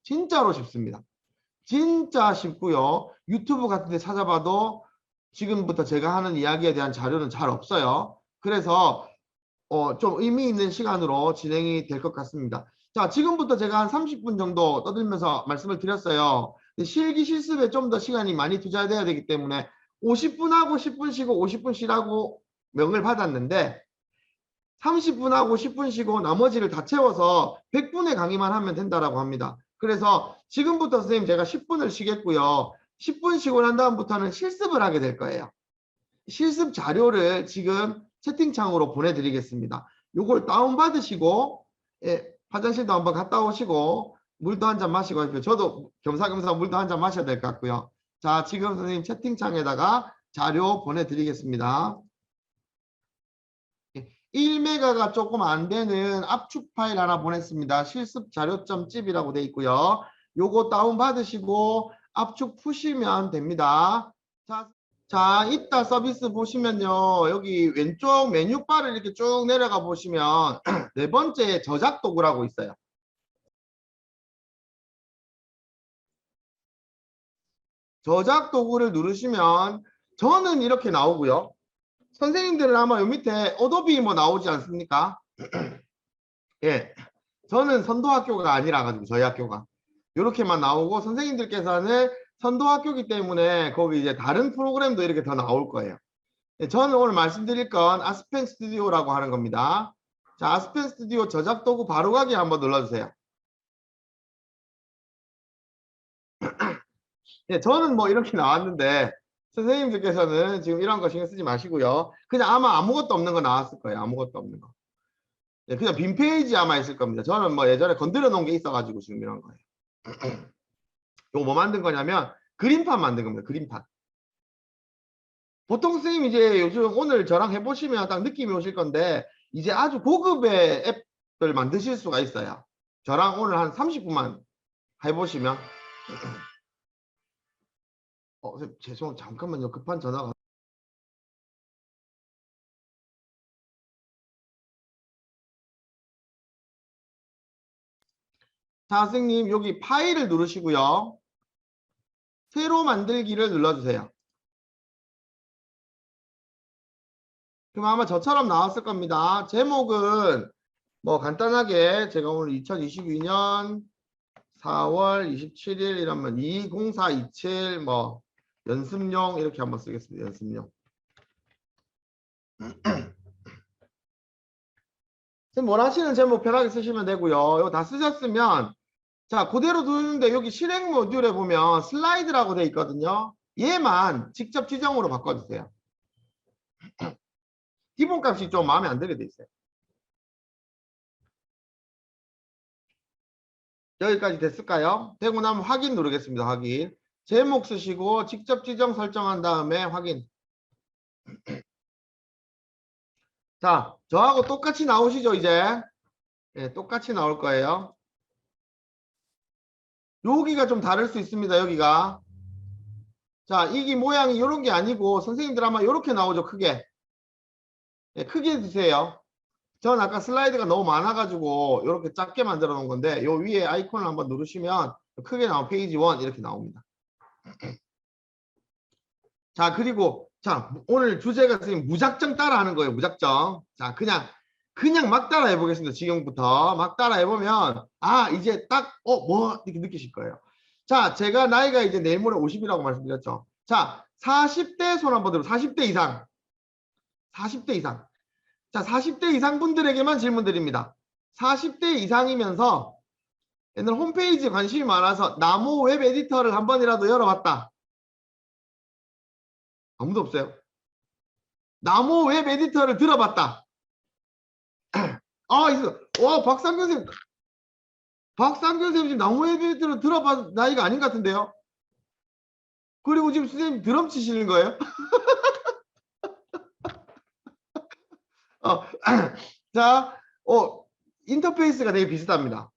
진짜로 쉽습니다. 진짜 쉽고요. 유튜브 같은 데 찾아봐도 지금부터 제가 하는 이야기에 대한 자료는 잘 없어요. 그래서 좀 의미 있는 시간으로 진행이 될 것 같습니다. 자, 지금부터 제가 한 30분 정도 떠들면서 말씀을 드렸어요. 실기 실습에 좀 더 시간이 많이 투자돼야 되기 때문에 50분 하고 10분 쉬고 50분 쉬라고 명을 받았는데 30분 하고 10분 쉬고 나머지를 다 채워서 100분의 강의만 하면 된다라고 합니다. 그래서 지금부터 선생님 제가 10분을 쉬겠고요. 10분 쉬고 난 다음부터는 실습을 하게 될 거예요. 실습 자료를 지금 채팅창으로 보내드리겠습니다. 요걸 다운받으시고 화장실도 한번 갔다 오시고 물도 한 잔 마시고 저도 겸사겸사 물도 한 잔 마셔야 될 것 같고요. 자, 지금 선생님 채팅창에다가 자료 보내드리겠습니다. 1메가가 조금 안 되는 압축 파일 하나 보냈습니다. 실습 자료점.zip이라고 돼 있고요. 요거 다운 받으시고 압축 푸시면 됩니다. 자, 이따 서비스 보시면요. 여기 왼쪽 메뉴바를 이렇게 쭉 내려가 보시면 네 번째 저작 도구라고 있어요. 저작 도구를 누르시면 저는 이렇게 나오고요. 선생님들은 아마 요 밑에 어도비 뭐 나오지 않습니까? 예. 저는 선도학교가 아니라 가지고 저희 학교가 이렇게만 나오고 선생님들께서는 선도학교이기 때문에 거기 이제 다른 프로그램도 이렇게 더 나올 거예요. 예, 저는 오늘 말씀드릴 건 아스펜 스튜디오라고 하는 겁니다. 자, 아스펜 스튜디오 저작 도구 바로 가기 한번 눌러주세요. 예, 저는 뭐 이렇게 나왔는데 선생님들께서는 지금 이런 거 신경 쓰지 마시고요. 그냥 아마 아무것도 없는 거 나왔을 거예요. 아무것도 없는 거. 예, 그냥 빈 페이지 아마 있을 겁니다. 저는 뭐 예전에 건드려 놓은 게 있어가지고 지금 이런 거예요. 이거 뭐 만든 거냐면 그림판 만든 겁니다. 그림판. 보통 선생님 이제 요즘 오늘 저랑 해보시면 딱 느낌이 오실 건데 이제 아주 고급의 앱을 만드실 수가 있어요. 저랑 오늘 한 30분만 해보시면 죄송 잠깐만요. 급한 전화가 자, 선생님 여기 파일을 누르시고요. 새로 만들기를 눌러주세요. 그럼 아마 저처럼 나왔을 겁니다. 제목은 뭐 간단하게 제가 오늘 2022년 4월 27일 이러면 20427 뭐 연습용 이렇게 한번 쓰겠습니다. 연습용. 선생님 원하시는 제목 편하게 쓰시면 되고요. 이거 다 쓰셨으면 자 그대로 두는데 여기 실행 모듈에 보면 슬라이드라고 돼 있거든요. 얘만 직접 지정으로 바꿔주세요. 기본값이 좀 마음에 안 들게 돼 있어요. 여기까지 됐을까요? 되고 나면 확인 누르겠습니다. 확인. 제목 쓰시고 직접 지정 설정한 다음에 확인. 자, 저하고 똑같이 나오시죠, 이제? 네, 똑같이 나올 거예요. 여기가 좀 다를 수 있습니다, 여기가. 자, 이게 모양이 이런 게 아니고 선생님들 아마 이렇게 나오죠, 크게. 네, 크게 주세요. 전 아까 슬라이드가 너무 많아가지고 이렇게 작게 만들어 놓은 건데 요 위에 아이콘을 한번 누르시면 크게 나온 페이지 1 이렇게 나옵니다. 자, 그리고 자, 오늘 주제가 선생님 무작정 따라하는 거예요. 무작정. 자, 그냥 막 따라해 보겠습니다. 지금부터 막 따라해 보면 아, 이제 딱 뭐 이렇게 느끼실 거예요. 자, 제가 나이가 이제 내일 모레 50이라고 말씀드렸죠. 자, 40대 손 한번 들어. 40대 이상. 40대 이상. 자, 40대 이상 분들에게만 질문 드립니다. 40대 이상이면서 옛날 홈페이지에 관심이 많아서 나무 웹 에디터를 한 번이라도 열어봤다. 아무도 없어요. 나무 웹 에디터를 들어봤다. 아, 있어. 박상균 선생님. 박상균 선생님 지금 나무 웹 에디터를 들어본 나이가 아닌 것 같은데요. 그리고 지금 선생님 드럼 치시는 거예요? 자, 인터페이스가 되게 비슷합니다.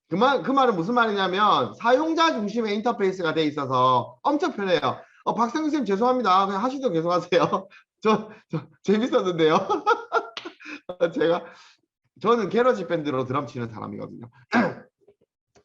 그 말은 무슨 말이냐면 사용자 중심의 인터페이스가 돼 있어서 엄청 편해요. 박상균 선생님 죄송합니다. 그냥 하시던 계속 하세요. 저 재밌었는데요. 저는 게러지 밴드로 드럼 치는 사람이거든요.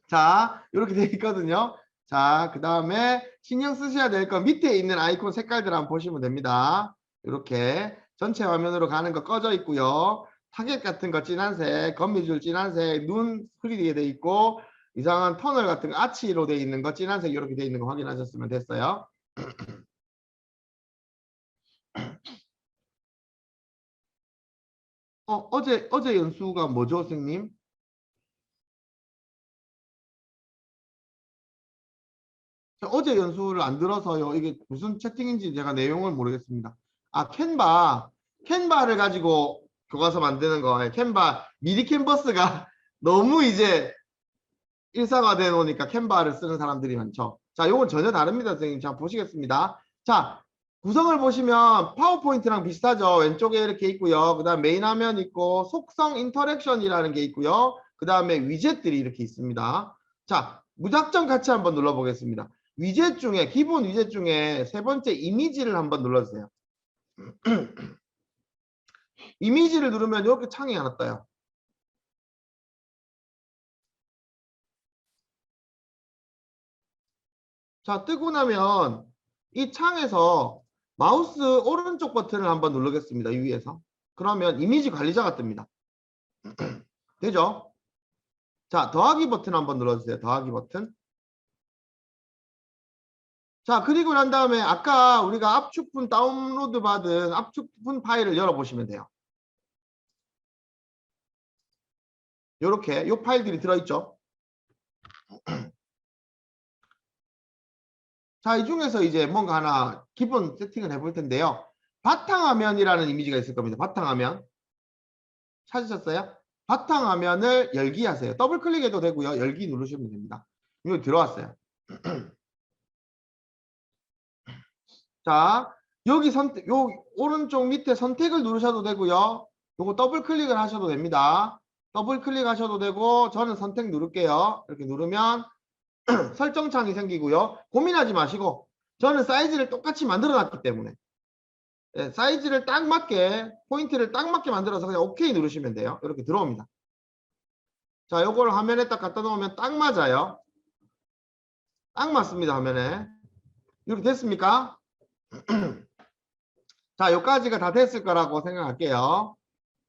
자, 이렇게 돼 있거든요. 자, 그 다음에 신경 쓰셔야 될 건 밑에 있는 아이콘 색깔들 한번 보시면 됩니다. 이렇게 전체 화면으로 가는 거 꺼져 있고요. 타겟 같은 거 진한색, 거미줄 진한색, 눈 흐리게 돼 있고 이상한 터널 같은 거 아치로 돼 있는 거 진한색 이렇게 돼 있는 거 확인하셨으면 됐어요. 어제 연수가 뭐죠, 선생님? 어제 연수를 안 들어서요. 이게 무슨 채팅인지 제가 내용을 모르겠습니다. 아, 캔바를 가지고 교과서 만드는 거. 캔바, 미리 캔버스가 너무 이제 일상화되어 놓으니까 캔바를 쓰는 사람들이 많죠. 자, 요건 전혀 다릅니다, 선생님. 자, 보시겠습니다. 자, 구성을 보시면 파워포인트랑 비슷하죠. 왼쪽에 이렇게 있고요. 그 다음 메인 화면 있고 속성 인터랙션이라는 게 있고요. 그 다음에 위젯들이 이렇게 있습니다. 자, 무작정 같이 한번 눌러보겠습니다. 위젯 중에 기본 위젯 중에 세 번째 이미지를 한번 눌러주세요. 이미지를 누르면 이렇게 창이 하나 떠요. 자, 뜨고 나면 이 창에서 마우스 오른쪽 버튼을 한번 누르겠습니다. 이 위에서. 그러면 이미지 관리자가 뜹니다. 되죠? 자, 더하기 버튼 한번 눌러주세요. 더하기 버튼. 자, 그리고 난 다음에 아까 우리가 압축분 다운로드 받은 압축분 파일을 열어보시면 돼요. 요렇게 요 파일들이 들어있죠. 자, 이 중에서 이제 뭔가 하나 기본 세팅을 해볼 텐데요. 바탕화면이라는 이미지가 있을 겁니다. 바탕화면. 찾으셨어요? 바탕화면을 열기 하세요. 더블 클릭해도 되고요. 열기 누르시면 됩니다. 이거 들어왔어요. 자, 여기 요 오른쪽 밑에 선택을 누르셔도 되고요. 요거 더블 클릭을 하셔도 됩니다. 더블 클릭하셔도 되고 저는 선택 누를게요. 이렇게 누르면 설정창이 생기고요. 고민하지 마시고 저는 사이즈를 똑같이 만들어 놨기 때문에 사이즈를 딱 맞게 포인트를 딱 맞게 만들어서 그냥 OK 누르시면 돼요. 이렇게 들어옵니다. 자, 요걸 화면에 딱 갖다 놓으면 딱 맞아요. 딱 맞습니다. 화면에. 이렇게 됐습니까? 자, 여기까지가 다 됐을 거라고 생각할게요.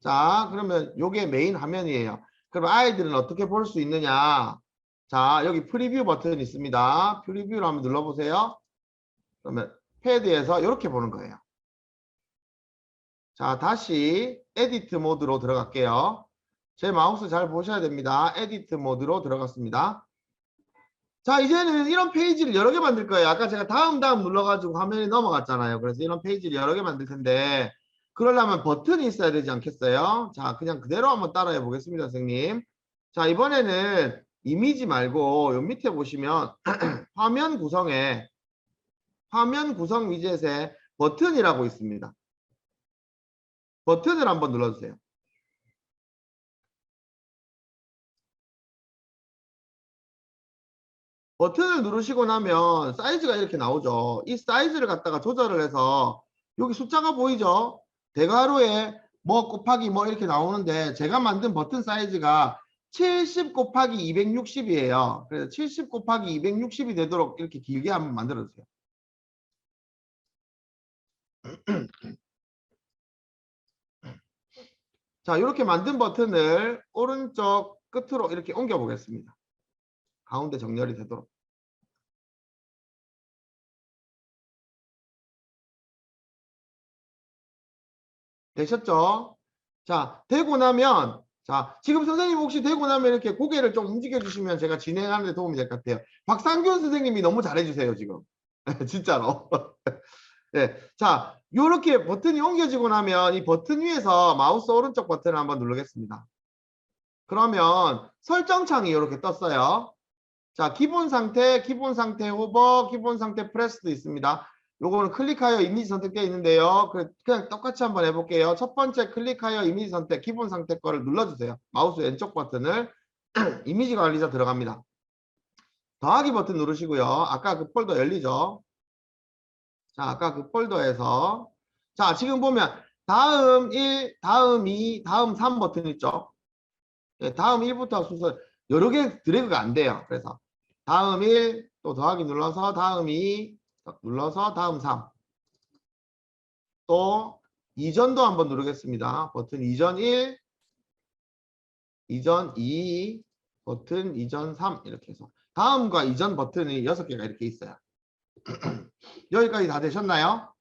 자, 그러면 요게 메인 화면이에요. 그럼 아이들은 어떻게 볼 수 있느냐? 자, 여기 프리뷰 버튼이 있습니다. 프리뷰를 한번 눌러보세요. 그러면 패드에서 이렇게 보는 거예요. 자, 다시 에디트 모드로 들어갈게요. 제 마우스 잘 보셔야 됩니다. 에디트 모드로 들어갔습니다. 자, 이제는 이런 페이지를 여러 개 만들 거예요. 아까 제가 다음 눌러가지고 화면이 넘어갔잖아요. 그래서 이런 페이지를 여러 개 만들 텐데 그러려면 버튼이 있어야 되지 않겠어요? 자, 그냥 그대로 한번 따라해 보겠습니다, 선생님. 자, 이번에는 이미지 말고 요 밑에 보시면 화면 구성에 화면 구성 위젯에 버튼이라고 있습니다. 버튼을 한번 눌러주세요. 버튼을 누르시고 나면 사이즈가 이렇게 나오죠. 이 사이즈를 갖다가 조절을 해서 여기 숫자가 보이죠? 대괄호에 뭐 곱하기 뭐 이렇게 나오는데 제가 만든 버튼 사이즈가 70 곱하기 260이에요. 그래서 70 곱하기 260이 되도록 이렇게 길게 한번 만들어 주세요. 자, 이렇게 만든 버튼을 오른쪽 끝으로 이렇게 옮겨 보겠습니다. 가운데 정렬이 되도록. 되셨죠? 자, 되고 나면, 자, 지금 선생님 혹시 되고 나면 이렇게 고개를 좀 움직여 주시면 제가 진행하는 데 도움이 될 것 같아요. 박상균 선생님이 너무 잘해 주세요, 지금. 진짜로. 네. 자, 요렇게 버튼이 옮겨지고 나면 이 버튼 위에서 마우스 오른쪽 버튼을 한번 누르겠습니다. 그러면 설정창이 이렇게 떴어요. 자, 기본 상태 호버, 기본 상태 프레스도 있습니다. 요거는 클릭하여 이미지 선택되어 있는데요. 그냥 똑같이 한번 해볼게요. 첫 번째 클릭하여 이미지 선택, 기본 상태 거를 눌러주세요. 마우스 왼쪽 버튼을 이미지 관리자 들어갑니다. 더하기 버튼 누르시고요. 아까 그 폴더 열리죠. 자, 아까 그 폴더에서 자, 지금 보면 다음 1, 다음 2, 다음 3 버튼 있죠. 예, 다음 1부터 순서 여러 개 드래그가 안 돼요. 그래서 다음 1, 또 더하기 눌러서 다음 2, 눌러서 다음 3. 또 이전도 한번 누르겠습니다. 버튼 이전 1, 이전 2, 버튼 이전 3 이렇게 해서 다음과 이전 버튼이 6개가 이렇게 있어요. 여기까지 다 되셨나요?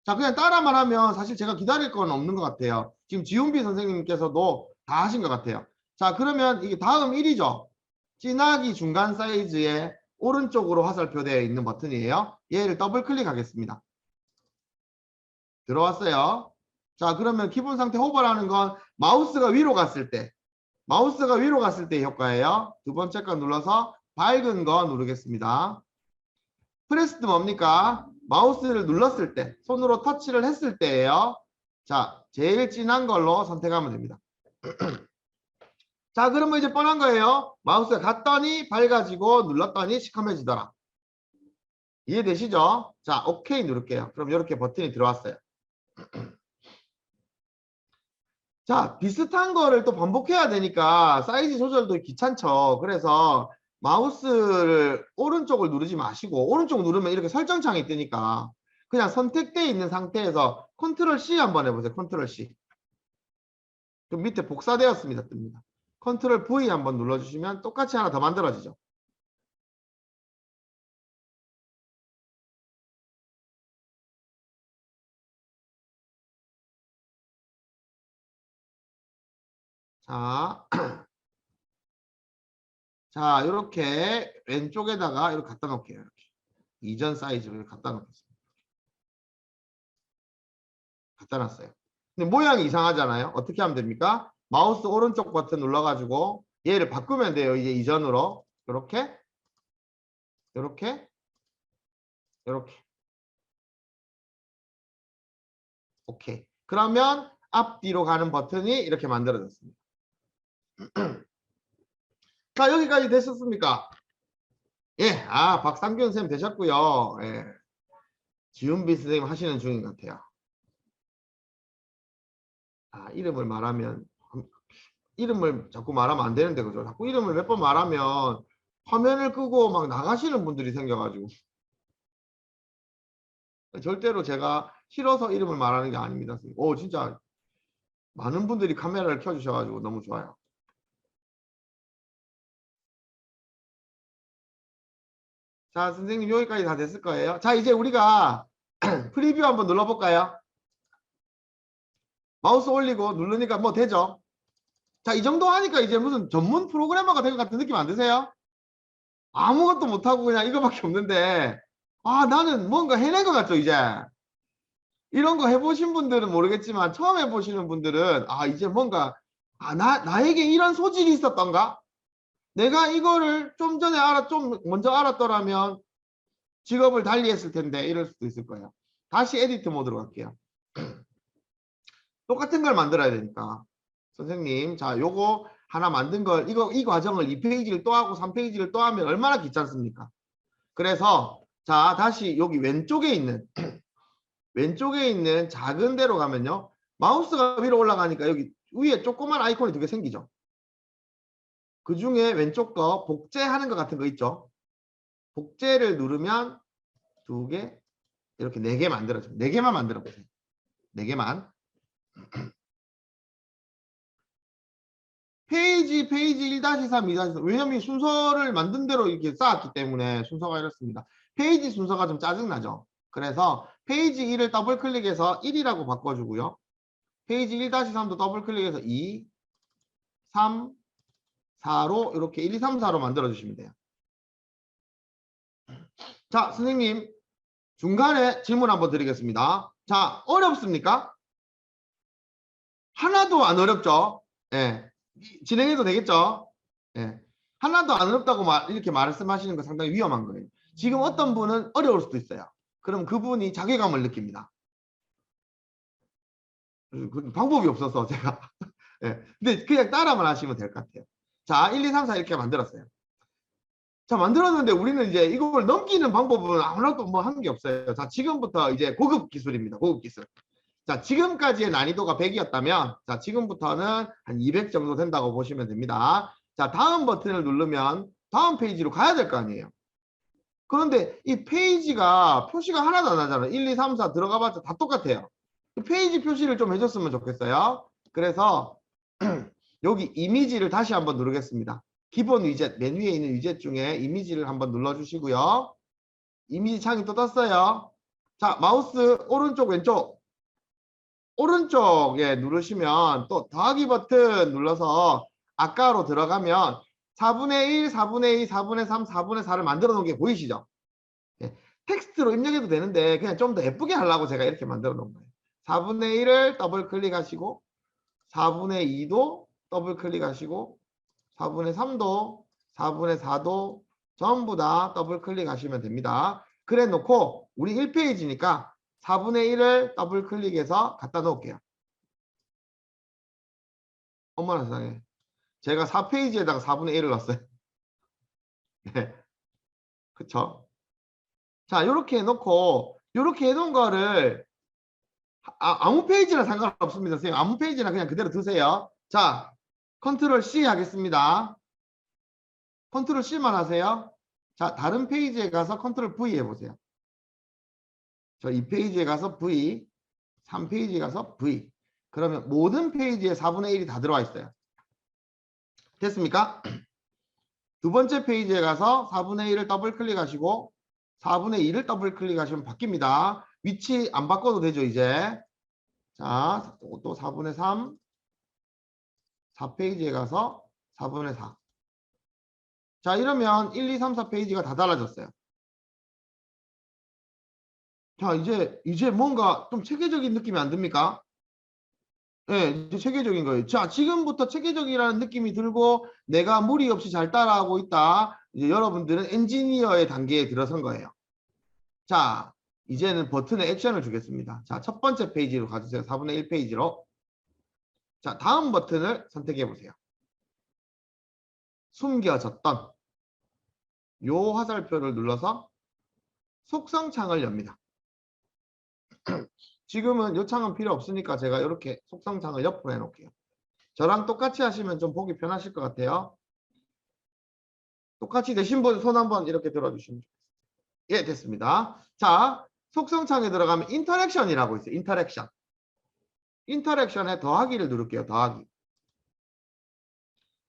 자, 그냥 따라만 하면 사실 제가 기다릴 건 없는 것 같아요. 지금 지훈비 선생님께서도 다 하신 것 같아요. 자, 그러면 이게 다음 1이죠. 진하기 중간 사이즈에 오른쪽으로 화살표되어 있는 버튼이에요. 얘를 더블 클릭하겠습니다. 들어왔어요. 자, 그러면 기본 상태 호버라는 건 마우스가 위로 갔을 때 효과예요. 두 번째 거 눌러서 밝은 거 누르겠습니다. 프레스도 뭡니까? 마우스를 눌렀을 때, 손으로 터치를 했을 때예요. 자, 제일 진한 걸로 선택하면 됩니다. 자, 그러면 이제 뻔한 거예요. 마우스에 갔더니 밝아지고 눌렀더니 시커매지더라. 이해되시죠? 자, 오케이 누를게요. 그럼 이렇게 버튼이 들어왔어요. 자, 비슷한 거를 또 반복해야 되니까 사이즈 조절도 귀찮죠. 그래서 마우스를 오른쪽을 누르지 마시고 오른쪽 누르면 이렇게 설정창이 뜨니까 그냥 선택되어 있는 상태에서 컨트롤 C 한번 해보세요. 컨트롤 C. 그럼 밑에 복사되었습니다. 뜹니다. 컨트롤 V 한번 눌러주시면 똑같이 하나 더 만들어지죠. 자, 자, 이렇게 왼쪽에다가 이렇게 갖다 놓을게요. 이렇게. 이전 사이즈를 갖다 놓겠습니다. 갖다 놨어요. 근데 모양이 이상하잖아요. 어떻게 하면 됩니까? 마우스 오른쪽 버튼 눌러가지고 얘를 바꾸면 돼요. 이제 이전으로. 이렇게, 이렇게, 이렇게. 오케이. 그러면 앞뒤로 가는 버튼이 이렇게 만들어졌습니다. 자, 여기까지 되셨습니까? 예, 박상균 선생님 되셨고요. 예. 지훈비 선생님 하시는 중인 것 같아요. 이름을 말하면 이름을 자꾸 말하면 안 되는데 그죠? 자꾸 이름을 몇 번 말하면 화면을 끄고 막 나가시는 분들이 생겨가지고 절대로 제가 싫어서 이름을 말하는 게 아닙니다. 오, 진짜 많은 분들이 카메라를 켜주셔가지고 너무 좋아요. 자, 선생님 여기까지 다 됐을 거예요. 자, 이제 우리가 프리뷰 한번 눌러볼까요? 마우스 올리고 누르니까 뭐 되죠? 자, 이 정도 하니까 이제 무슨 전문 프로그래머가 된 것 같은 느낌 안 드세요? 아무것도 못하고 그냥 이거밖에 없는데 나는 뭔가 해낸 것 같죠, 이제? 이런 거 해보신 분들은 모르겠지만 처음 해보시는 분들은 아 이제 뭔가 나에게 이런 소질이 있었던가? 내가 이거를 좀 전에 좀 먼저 알았더라면 직업을 달리 했을 텐데 이럴 수도 있을 거예요. 다시 에디트 모드로 갈게요. 똑같은 걸 만들어야 되니까. 선생님, 자, 요거 하나 만든 걸, 이 과정을 2페이지를 또 하고 3페이지를 또 하면 얼마나 귀찮습니까? 그래서, 자, 다시 여기 왼쪽에 있는 작은 데로 가면요. 마우스가 위로 올라가니까 여기 위에 조그만 아이콘이 2개 생기죠. 그 중에 왼쪽 거 복제하는 것 같은 거 있죠. 복제를 누르면 2개, 이렇게 4개 만들어져요. 4개만 만들어 보세요. 4개만. 페이지 1-3, 2-3. 왜냐면 순서를 만든 대로 이렇게 쌓았기 때문에 순서가 이렇습니다. 페이지 순서가 좀 짜증나죠. 그래서 페이지 1을 더블 클릭해서 1이라고 바꿔주고요. 페이지 1-3도 더블 클릭해서 2, 3, 4로 이렇게 1, 2, 3, 4로 만들어 주시면 돼요. 자, 선생님 중간에 질문 한번 드리겠습니다. 자, 어렵습니까? 하나도 안 어렵죠? 예. 진행해도 되겠죠? 예. 하나도 안 어렵다고 이렇게 말씀하시는 거 상당히 위험한 거예요. 지금 어떤 분은 어려울 수도 있어요. 그럼 그분이 자괴감을 느낍니다. 방법이 없어서 제가. 예. 근데 그냥 따라만 하시면 될 것 같아요. 자, 1, 2, 3, 4 이렇게 만들었어요. 자, 만들었는데 우리는 이제 이걸 넘기는 방법은 아무나도 뭐 하는 게 없어요. 자, 지금부터 이제 고급 기술입니다. 고급 기술. 자, 지금까지의 난이도가 100이었다면, 자, 지금부터는 한 200 정도 된다고 보시면 됩니다. 자, 다음 버튼을 누르면 다음 페이지로 가야 될 거 아니에요. 그런데 이 페이지가 표시가 하나도 안 나잖아요. 1, 2, 3, 4 들어가봤자 다 똑같아요. 페이지 표시를 좀 해줬으면 좋겠어요. 그래서 여기 이미지를 다시 한번 누르겠습니다. 기본 위젯, 맨 위에 있는 위젯 중에 이미지를 한번 눌러주시고요. 이미지 창이 또 떴어요. 자, 마우스 오른쪽, 왼쪽. 오른쪽에 누르시면 또 더하기 버튼 눌러서 아까로 들어가면 4분의 1, 4분의 2, 4분의 3, 4분의 4를 만들어 놓은 게 보이시죠? 예, 텍스트로 입력해도 되는데 그냥 좀 더 예쁘게 하려고 제가 이렇게 만들어 놓은 거예요. 4분의 1을 더블 클릭하시고 4분의 2도 더블 클릭하시고 4분의 3도 4분의 4도 전부 다 더블 클릭하시면 됩니다. 그래 놓고 우리 1페이지니까 4분의 1을 더블 클릭해서 갖다 놓을게요. 어머나 세상에. 제가 4페이지에다가 4분의 1을 넣었어요. 네. 그쵸? 자, 요렇게 해놓고, 요렇게 해놓은 거를, 아무 페이지나 상관없습니다. 선생님. 아무 페이지나 그냥 그대로 두세요. 자, 컨트롤 C 하겠습니다. 컨트롤 C만 하세요. 자, 다른 페이지에 가서 컨트롤 V 해보세요. 저 2페이지에 가서 V, 3페이지에 가서 V. 그러면 모든 페이지에 4분의 1이 다 들어와 있어요. 됐습니까? 두 번째 페이지에 가서 4분의 1을 더블 클릭하시고 4분의 2를 더블 클릭하시면 바뀝니다. 위치 안 바꿔도 되죠, 이제. 자, 또 4분의 3, 4페이지에 가서 4분의 4. 자, 이러면 1, 2, 3, 4페이지가 다 달라졌어요. 자, 이제 뭔가 좀 체계적인 느낌이 안 듭니까? 네, 이제 체계적인 거예요. 자, 지금부터 체계적이라는 느낌이 들고 내가 무리 없이 잘 따라하고 있다. 이제 여러분들은 엔지니어의 단계에 들어선 거예요. 자, 이제는 버튼에 액션을 주겠습니다. 자, 첫 번째 페이지로 가주세요. 4분의 1 페이지로. 자, 다음 버튼을 선택해 보세요. 숨겨졌던 요 화살표를 눌러서 속성창을 엽니다. 지금은 요 창은 필요 없으니까 제가 이렇게 속성창을 옆으로 해놓을게요. 저랑 똑같이 하시면 좀 보기 편하실 것 같아요. 똑같이 되신 분 손 한번 이렇게 들어주시면 좋겠습니다. 예, 됐습니다. 자, 속성창에 들어가면 인터랙션이라고 있어요. 인터랙션. 인터랙션에 더하기를 누를게요. 더하기.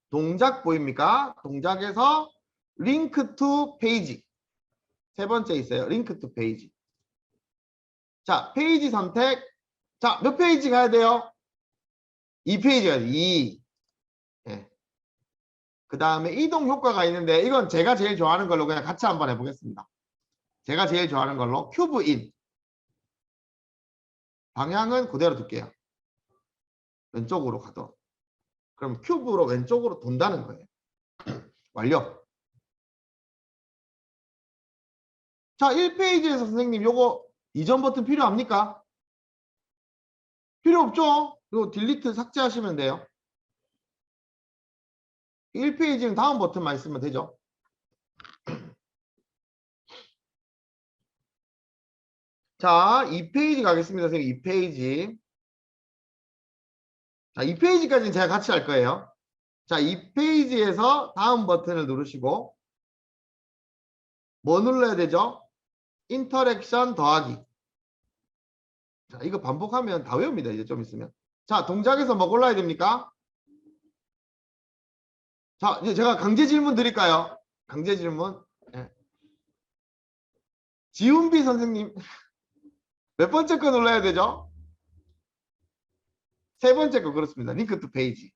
동작 보입니까? 동작에서 링크 투 페이지. 세 번째 있어요. 링크 투 페이지. 자, 페이지 선택. 자, 몇 페이지 가야 돼요? 2페이지 가야 돼요. 2. 예. 그 다음에 이동 효과가 있는데 이건 제가 제일 좋아하는 걸로 그냥 같이 한번 해보겠습니다. 제가 제일 좋아하는 걸로 큐브 인. 방향은 그대로 둘게요. 왼쪽으로 가도. 그럼 큐브로 왼쪽으로 돈다는 거예요. 완료. 자, 1페이지에서 선생님 요거 이전 버튼 필요합니까? 필요 없죠? 이거 딜리트 삭제하시면 돼요. 1페이지는 다음 버튼만 있으면 되죠. 자, 2페이지 가겠습니다. 선생님 2페이지. 자, 2페이지까지는 제가 같이 할 거예요. 자, 2페이지에서 다음 버튼을 누르시고 뭐 눌러야 되죠? 인터랙션 더하기. 자, 이거 반복하면 다 외웁니다. 이제 좀 있으면. 자, 동작에서 뭐 골라야 됩니까? 자, 이제 제가 강제 질문 드릴까요? 강제 질문. 네. 지훈비 선생님 몇 번째 거 눌러야 되죠? 세 번째 거 그렇습니다. 링크 투 페이지.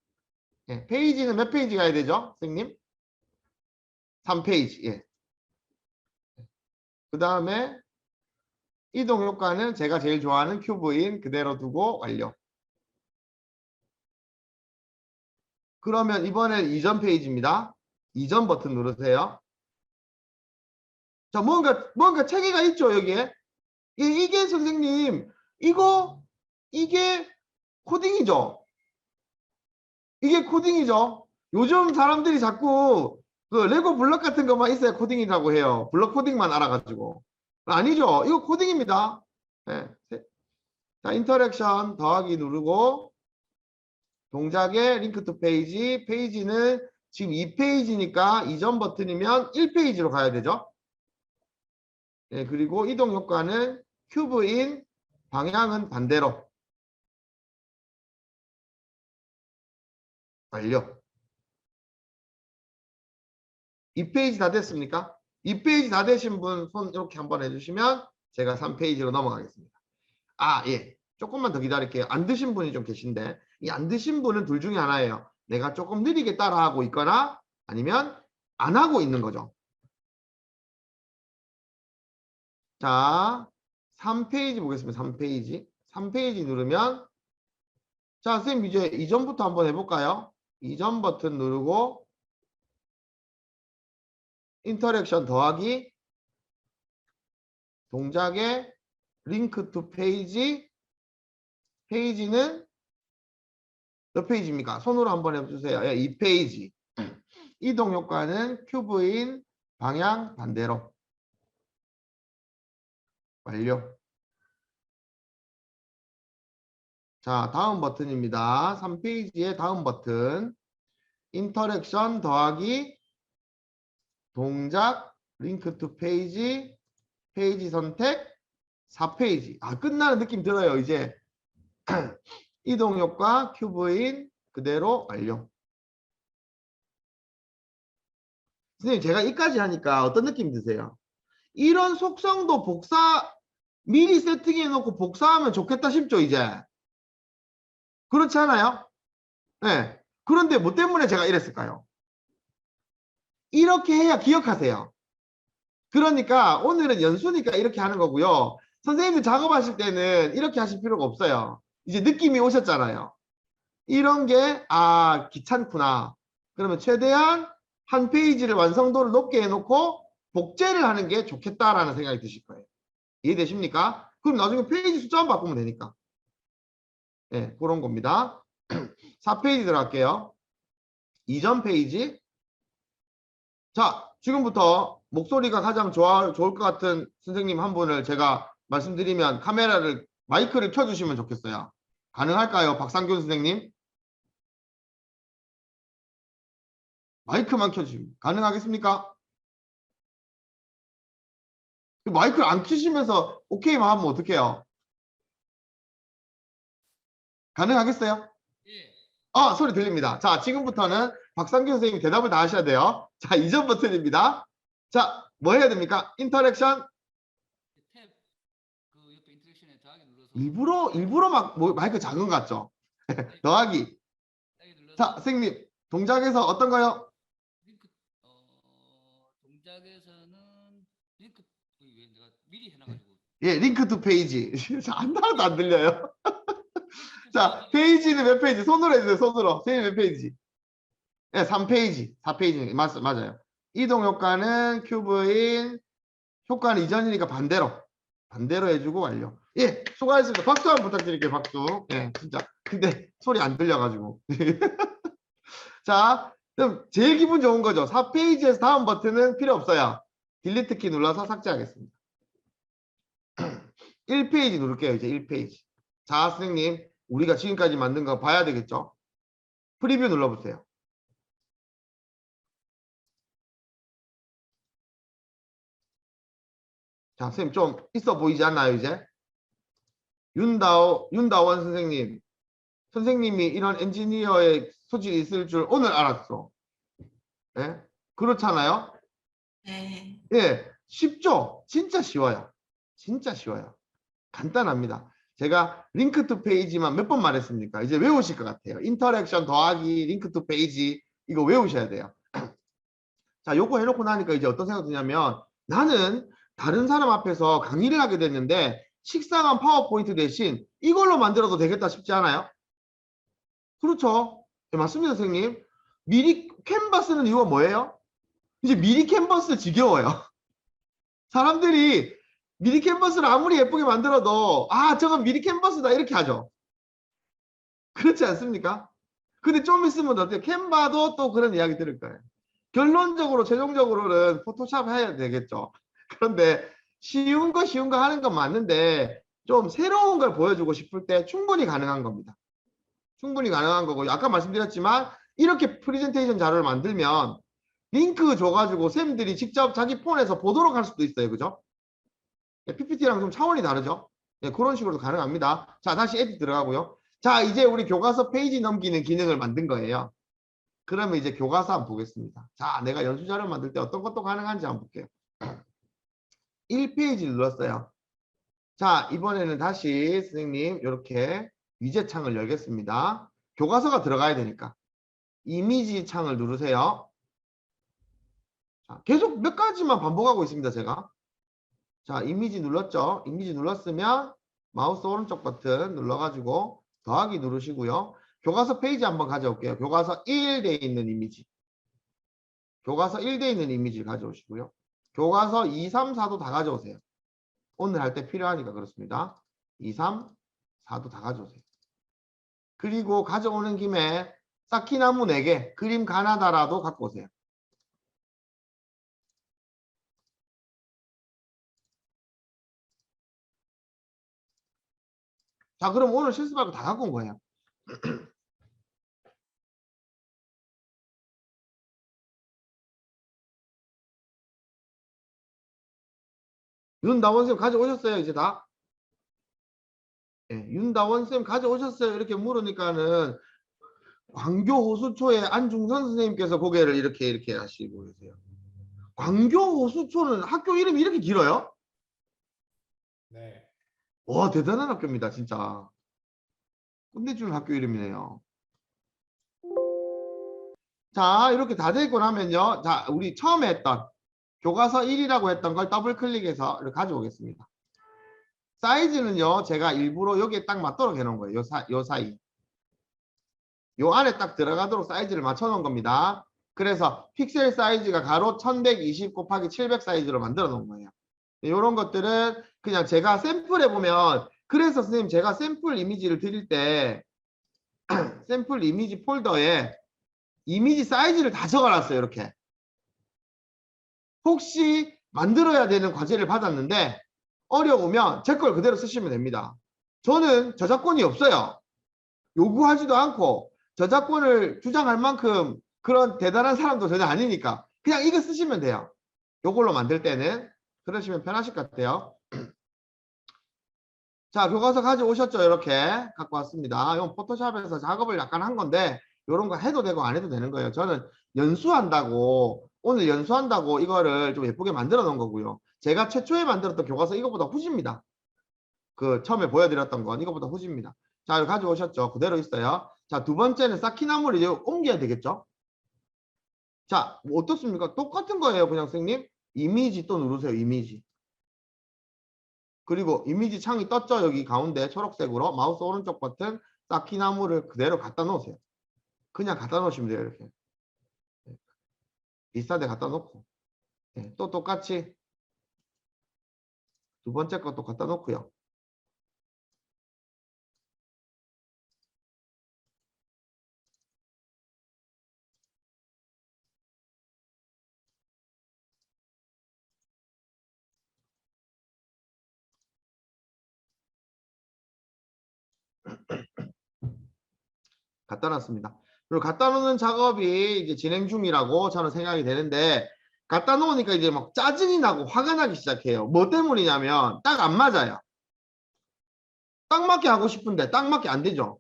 예, 페이지는 몇 페이지 가야 되죠? 선생님? 3페이지. 예. 그 다음에 이동 효과는 제가 제일 좋아하는 큐브인 그대로 두고 완료. 그러면 이번엔 이전 페이지입니다. 이전 버튼 누르세요. 자, 뭔가 체계가 있죠, 여기에. 이게 선생님, 이게 코딩이죠. 이게 코딩이죠. 요즘 사람들이 자꾸 그 레고 블럭 같은 것만 있어야 코딩이라고 해요. 블럭 코딩만 알아가지고. 아니죠. 이거 코딩입니다. 네. 자, 인터랙션 더하기 누르고 동작의 링크 투 페이지. 페이지는 지금 2페이지니까 이전 버튼이면 1페이지로 가야 되죠. 네, 그리고 이동 효과는 큐브인 방향은 반대로. 완료. 2페이지 다 됐습니까? 2페이지 다 되신 분 손 이렇게 한번 해주시면 제가 3페이지로 넘어가겠습니다. 아, 예. 조금만 더 기다릴게요. 안 드신 분이 좀 계신데 이 안 드신 분은 둘 중에 하나예요. 내가 조금 느리게 따라하고 있거나 아니면 안 하고 있는 거죠. 자, 3페이지 보겠습니다. 3페이지. 3페이지 누르면 자, 선생님 이제 이전부터 한번 해볼까요? 이전 버튼 누르고 인터랙션 더하기 동작의 링크 투 페이지. 페이지는 몇 페이지입니까? 손으로 한번 해주세요. 예, 2페이지. 이동 효과는 큐브인 방향 반대로. 완료. 자, 다음 버튼입니다. 3페이지의 다음 버튼. 인터랙션 더하기 동작 링크 투 페이지. 페이지 선택 4페이지. 아, 끝나는 느낌 들어요. 이제 이동 효과 큐브인 그대로 완료. 선생님 제가 이까지 하니까 어떤 느낌 드세요? 이런 속성도 미리 세팅해 놓고 복사하면 좋겠다 싶죠, 이제. 그렇지 않아요? 네. 그런데 뭐 때문에 제가 이랬을까요? 이렇게 해야 기억하세요. 그러니까 오늘은 연수니까 이렇게 하는 거고요. 선생님들 작업하실 때는 이렇게 하실 필요가 없어요. 이제 느낌이 오셨잖아요. 이런 게, 아, 귀찮구나. 그러면 최대한 한 페이지를 완성도를 높게 해놓고 복제를 하는 게 좋겠다라는 생각이 드실 거예요. 이해되십니까? 그럼 나중에 페이지 숫자만 바꾸면 되니까. 네, 그런 겁니다. 4페이지 들어갈게요. 이전 페이지. 자, 지금부터 목소리가 가장 좋을 것 같은 선생님 한 분을 제가 말씀드리면 마이크를 켜주시면 좋겠어요. 가능할까요? 박상균 선생님? 마이크만 켜주시면 가능하겠습니까? 마이크를 안 켜시면서 오케이만 하면 어떡해요? 가능하겠어요? 예. 아, 소리 들립니다. 자, 지금부터는 박상규 선생님 대답을 다 하셔야 돼요. 자, 이전 버튼입니다. 자, 뭐 해야 됩니까? 인터랙션. 탭 그 옆에 인터랙션에 더하기 눌러서 일부러 막 마이크 작은 것 같죠? 더하기. 더하기 눌러서 자, 선생님 동작에서 어떤 거요? 링크 동작에서는 링크 왜 내가 미리 해놔가지고 예, 링크 투 페이지. 하나도 안 들려요. 자, 페이지는 몇 페이지? 손으로 해주세요, 손으로. 선생님 몇 페이지? 예, 3페이지. 4페이지. 맞아요. 이동 효과는 큐브인, 효과는 이전이니까 반대로. 반대로 해주고 완료. 예, 수고하셨습니다. 박수 한번 부탁드릴게요, 박수. 예, 진짜. 근데 소리 안 들려가지고. 자, 그럼 제일 기분 좋은 거죠. 4페이지에서 다음 버튼은 필요 없어요. 딜리트 키 눌러서 삭제하겠습니다. 1페이지 누를게요, 이제 1페이지. 자, 선생님, 우리가 지금까지 만든 거 봐야 되겠죠? 프리뷰 눌러보세요. 자, 선생님 좀 있어 보이지 않나요, 이제? 윤다원 선생님. 선생님이 이런 엔지니어의 소질이 있을 줄 오늘 알았어. 예? 그렇잖아요? 네. 예, 쉽죠? 진짜 쉬워요. 진짜 쉬워요. 간단합니다. 제가 링크 투 페이지만 몇 번 말했습니까? 이제 외우실 것 같아요. 인터랙션 더하기 링크 투 페이지 이거 외우셔야 돼요. 자, 요거 해놓고 나니까 이제 어떤 생각이 드냐면 나는 다른 사람 앞에서 강의를 하게 됐는데 식상한 파워포인트 대신 이걸로 만들어도 되겠다 싶지 않아요? 그렇죠. 네, 맞습니다, 선생님. 미리 캔버스 쓰는 이유가 뭐예요? 이제 미리 캔버스 지겨워요. 사람들이 미리 캔버스를 아무리 예쁘게 만들어도 아, 저건 미리 캔버스다 이렇게 하죠. 그렇지 않습니까? 근데 좀 있으면 어때요? 캔버도 또 그런 이야기 들을 거예요. 결론적으로 최종적으로는 포토샵 해야 되겠죠. 그런데 쉬운 거 하는 건 맞는데 좀 새로운 걸 보여주고 싶을 때 충분히 가능한 겁니다. 충분히 가능한 거고 아까 말씀드렸지만 이렇게 프레젠테이션 자료를 만들면 링크 줘가지고 쌤들이 직접 자기 폰에서 보도록 할 수도 있어요. 그죠? PPT랑 좀 차원이 다르죠? 네, 그런 식으로 가능합니다. 자, 다시 에딧 들어가고요. 자, 이제 우리 교과서 페이지 넘기는 기능을 만든 거예요. 그러면 이제 교과서 한번 보겠습니다. 자, 내가 연수자료 만들 때 어떤 것도 가능한지 한번 볼게요. 1페이지 눌렀어요. 자, 이번에는 다시 선생님 이렇게 위젯 창을 열겠습니다. 교과서가 들어가야 되니까. 이미지 창을 누르세요. 자, 계속 몇 가지만 반복하고 있습니다, 제가. 자, 이미지 눌렀죠? 이미지 눌렀으면 마우스 오른쪽 버튼 눌러가지고 더하기 누르시고요. 교과서 페이지 한번 가져올게요. 교과서 1돼 있는 이미지. 교과서 1돼 있는 이미지를 가져오시고요. 교과서 2, 3, 4도 다 가져오세요. 오늘 할 때 필요하니까 그렇습니다. 2, 3, 4도 다 가져오세요. 그리고 가져오는 김에 쌓기나무 4개, 그림 가나다라도 갖고 오세요. 자, 그럼 오늘 실습 말고 다 갖고 온 거예요. 윤다원쌤 가져오셨어요, 이제 다? 예, 윤다원쌤 가져오셨어요. 이렇게 물으니까는 광교 호수초의 안중선 선생님께서 고개를 이렇게 하시고 계세요. 광교 호수초는 학교 이름이 이렇게 길어요? 네. 와, 대단한 학교입니다, 진짜. 끝내주는 학교 이름이네요. 자, 이렇게 다 되고 나면요. 자, 우리 처음에 했던 교과서 1이라고 했던 걸 더블 클릭해서 이렇게 가져오겠습니다. 사이즈는요, 제가 일부러 여기에 딱 맞도록 해놓은 거예요. 요 사이. 요 안에 딱 들어가도록 사이즈를 맞춰 놓은 겁니다. 그래서 픽셀 사이즈가 가로 1120 곱하기 700 사이즈로 만들어 놓은 거예요. 이런 것들은 그냥 제가 샘플해 보면 그래서 선생님 제가 샘플 이미지를 드릴 때 샘플 이미지 폴더에 이미지 사이즈를 다 적어놨어요. 이렇게. 혹시 만들어야 되는 과제를 받았는데 어려우면 제 걸 그대로 쓰시면 됩니다. 저는 저작권이 없어요. 요구하지도 않고 저작권을 주장할 만큼 그런 대단한 사람도 전혀 아니니까 그냥 이거 쓰시면 돼요. 요걸로 만들 때는 그러시면 편하실 것 같아요. 자, 교과서 가져오셨죠? 이렇게 갖고 왔습니다. 이건 포토샵에서 작업을 약간 한 건데 이런 거 해도 되고 안 해도 되는 거예요. 저는 오늘 연수한다고 이거를 좀 예쁘게 만들어 놓은 거고요. 제가 최초에 만들었던 교과서 이거보다 후집니다. 그 처음에 보여드렸던 건 이거보다 후집니다. 자, 이거 가져오셨죠? 그대로 있어요. 자, 두 번째는 쌓기나무를 이제 옮겨야 되겠죠? 자, 뭐 어떻습니까? 똑같은 거예요, 그냥 선생님. 이미지 또 누르세요, 이미지. 그리고 이미지 창이 떴죠? 여기 가운데 초록색으로 마우스 오른쪽 버튼 쌓기나무를 그대로 갖다 놓으세요. 그냥 갖다 놓으시면 돼요. 이렇게. 비슷한 데 갖다 놓고. 네, 또 똑같이 두 번째 것도 갖다 놓고요. 갖다 놨습니다. 그리고 갖다 놓는 작업이 이제 진행 중이라고 저는 생각이 되는데 갖다 놓으니까 이제 막 짜증이 나고 화가 나기 시작해요. 뭐 때문이냐면 딱 안 맞아요. 딱 맞게 하고 싶은데 딱 맞게 안 되죠.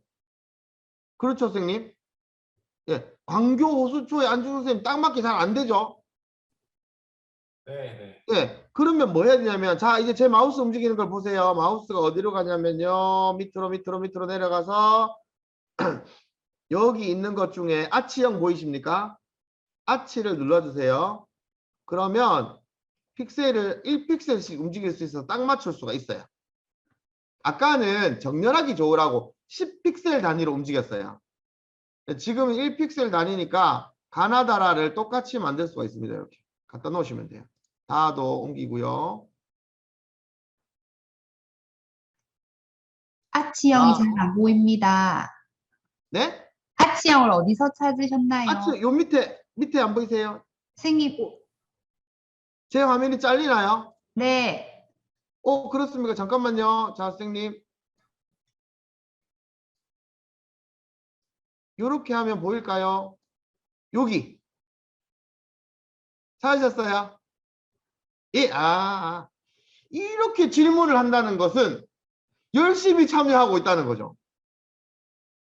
그렇죠, 선생님? 예, 광교 호수초에 안중근 선생님 딱 맞게 잘 안 되죠. 네. 예, 그러면 뭐 해야 되냐면 자 이제 제 마우스 움직이는 걸 보세요. 마우스가 어디로 가냐면요. 밑으로 내려가서 여기 있는 것 중에 아치형 보이십니까? 아치를 눌러주세요. 그러면 픽셀을 1픽셀씩 움직일 수 있어서 딱 맞출 수가 있어요. 아까는 정렬하기 좋으라고 10픽셀 단위로 움직였어요. 지금은 1픽셀 단위니까 가나다라를 똑같이 만들 수가 있습니다. 이렇게 갖다 놓으시면 돼요. 다도 옮기고요. 아치형이 아. 잘 안 보입니다. 네? 아치형을 어디서 찾으셨나요? 아치 요 밑에 안 보이세요? 선생님, 제 화면이 잘리나요? 네. 그렇습니까? 잠깐만요. 자, 선생님. 요렇게 하면 보일까요? 여기. 찾으셨어요? 예, 이렇게 질문을 한다는 것은 열심히 참여하고 있다는 거죠.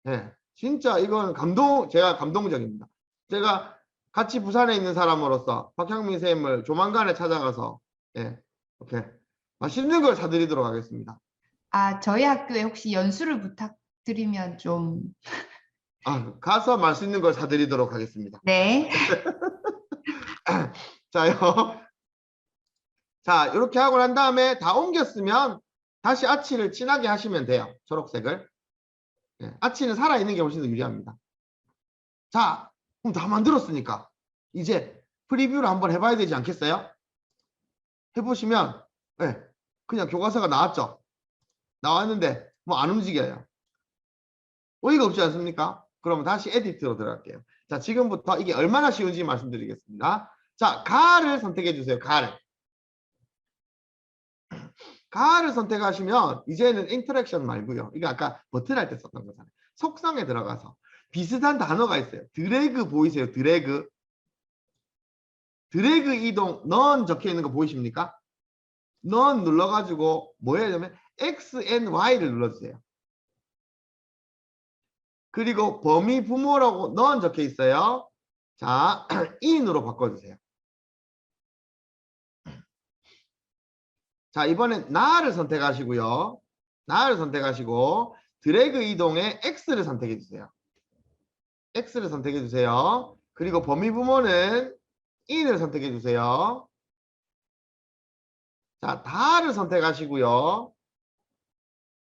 네, 진짜 이건 제가 감동적입니다. 제가 같이 부산에 있는 사람으로서 박향민 선생님을 조만간에 찾아가서, 예, 이렇게 맛있는 걸 사드리도록 하겠습니다. 저희 학교에 혹시 연수를 부탁드리면 좀. 가서 맛있는 걸 사드리도록 하겠습니다. 네. 자요. 자, 이렇게 하고 난 다음에 다 옮겼으면 다시 아치를 진하게 하시면 돼요. 초록색을. 네, 아치는 살아있는 게 훨씬 더 유리합니다. 자, 그럼 다 만들었으니까 이제 프리뷰를 한번 해봐야 되지 않겠어요? 해보시면 네, 그냥 교과서가 나왔죠. 나왔는데 뭐 안 움직여요. 어이가 없지 않습니까? 그러면 다시 에디트로 들어갈게요. 자, 지금부터 이게 얼마나 쉬운지 말씀드리겠습니다. 자, 가를 선택해 주세요. 가를 선택하시면 이제는 인터랙션 말고요. 이거 아까 버튼 할 때 썼던 거잖아요. 속성에 들어가서 비슷한 단어가 있어요. 드래그 보이세요? 드래그 이동 넌 적혀 있는 거 보이십니까? 넌 눌러가지고 뭐 해야 되냐면 X, N, Y를 눌러주세요. 그리고 범위 부모라고 넌 적혀 있어요. 자, in으로 바꿔주세요. 자, 이번엔 나를 선택하시고요. 나를 선택하시고 드래그 이동에 X를 선택해 주세요. X를 선택해 주세요. 그리고 범위 부모는 in을 선택해 주세요. 자, 다를 선택하시고요.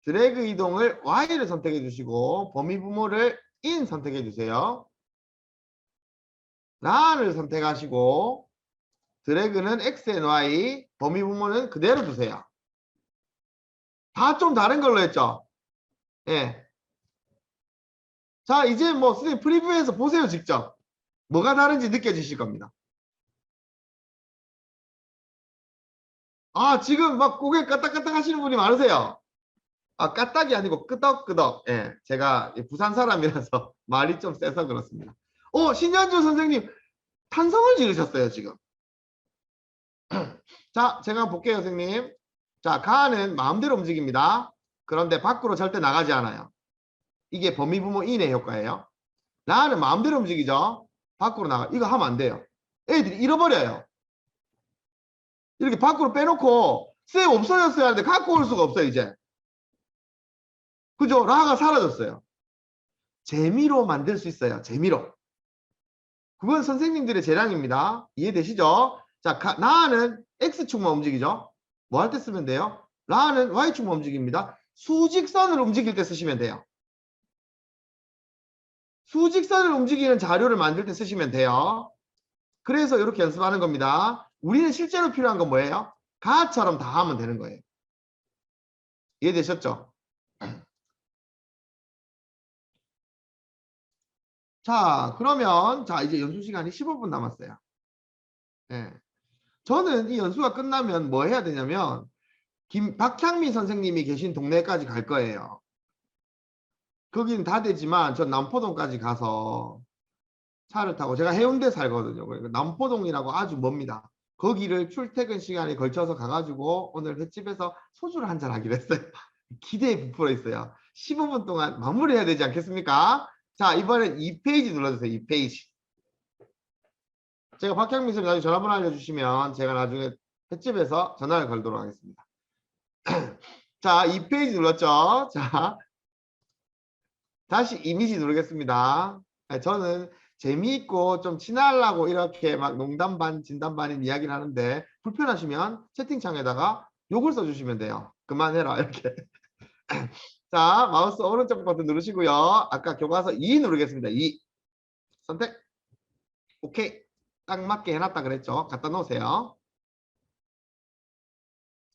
드래그 이동을 Y를 선택해 주시고 범위 부모를 in 선택해 주세요. 나를 선택하시고 드래그는 X, N, Y, 범위 부모는 그대로 두세요. 다 좀 다른 걸로 했죠? 예. 자, 이제 뭐 선생님 프리뷰에서 보세요, 직접. 뭐가 다른지 느껴지실 겁니다. 지금 막 고개 까딱까딱 하시는 분이 많으세요. 까딱이 아니고 끄덕끄덕. 예, 제가 부산 사람이라서 말이 좀 세서 그렇습니다. 신현주 선생님 탄성을 지르셨어요, 지금. 자, 제가 볼게요, 선생님. 자, 가는 마음대로 움직입니다. 그런데 밖으로 절대 나가지 않아요. 이게 범위 부모 in의 효과예요. 나는 마음대로 움직이죠. 밖으로 나가. 이거 하면 안 돼요. 애들이 잃어버려요. 이렇게 밖으로 빼놓고 쌤 없어졌어야 하는데 갖고 올 수가 없어요, 이제. 그죠? 라가 사라졌어요. 재미로 만들 수 있어요. 재미로. 그건 선생님들의 재량입니다. 이해되시죠? 자, 나는 X축만 움직이죠? 뭐 할 때 쓰면 돼요? 라는 Y축만 움직입니다. 수직선을 움직일 때 쓰시면 돼요. 수직선을 움직이는 자료를 만들 때 쓰시면 돼요. 그래서 이렇게 연습하는 겁니다. 우리는 실제로 필요한 건 뭐예요? 가처럼 다 하면 되는 거예요. 이해되셨죠? 자, 그러면 자 이제 연수 시간이 15분 남았어요. 네. 저는 이 연수가 끝나면 뭐 해야 되냐면 박향미 선생님이 계신 동네까지 갈 거예요. 거기는 다 되지만 전 남포동까지 가서 차를 타고, 제가 해운대 살거든요. 그러니까 남포동이라고 아주 멉니다. 거기를 출퇴근 시간에 걸쳐서 가가지고 오늘 횟집에서 소주를 한잔 하기로 했어요. 기대에 부풀어 있어요. 15분 동안 마무리해야 되지 않겠습니까? 자, 이번엔 2페이지 눌러주세요. 2페이지. 제가 박향민 선생님 나중에 전화번호 알려주시면 제가 나중에 횟집에서 전화를 걸도록 하겠습니다. 자, 2페이지 눌렀죠? 자, 다시 이미지 누르겠습니다. 저는 재미있고 좀 친하려고 이렇게 막 농담 반 진담 반인 이야기를 하는데 불편하시면 채팅창에다가 욕을 써주시면 돼요. 그만해라 이렇게. 자, 마우스 오른쪽 버튼 누르시고요. 아까 교과서 2 누르겠습니다. 2 선택. 오케이. 딱 맞게 해놨다 그랬죠. 갖다 놓으세요.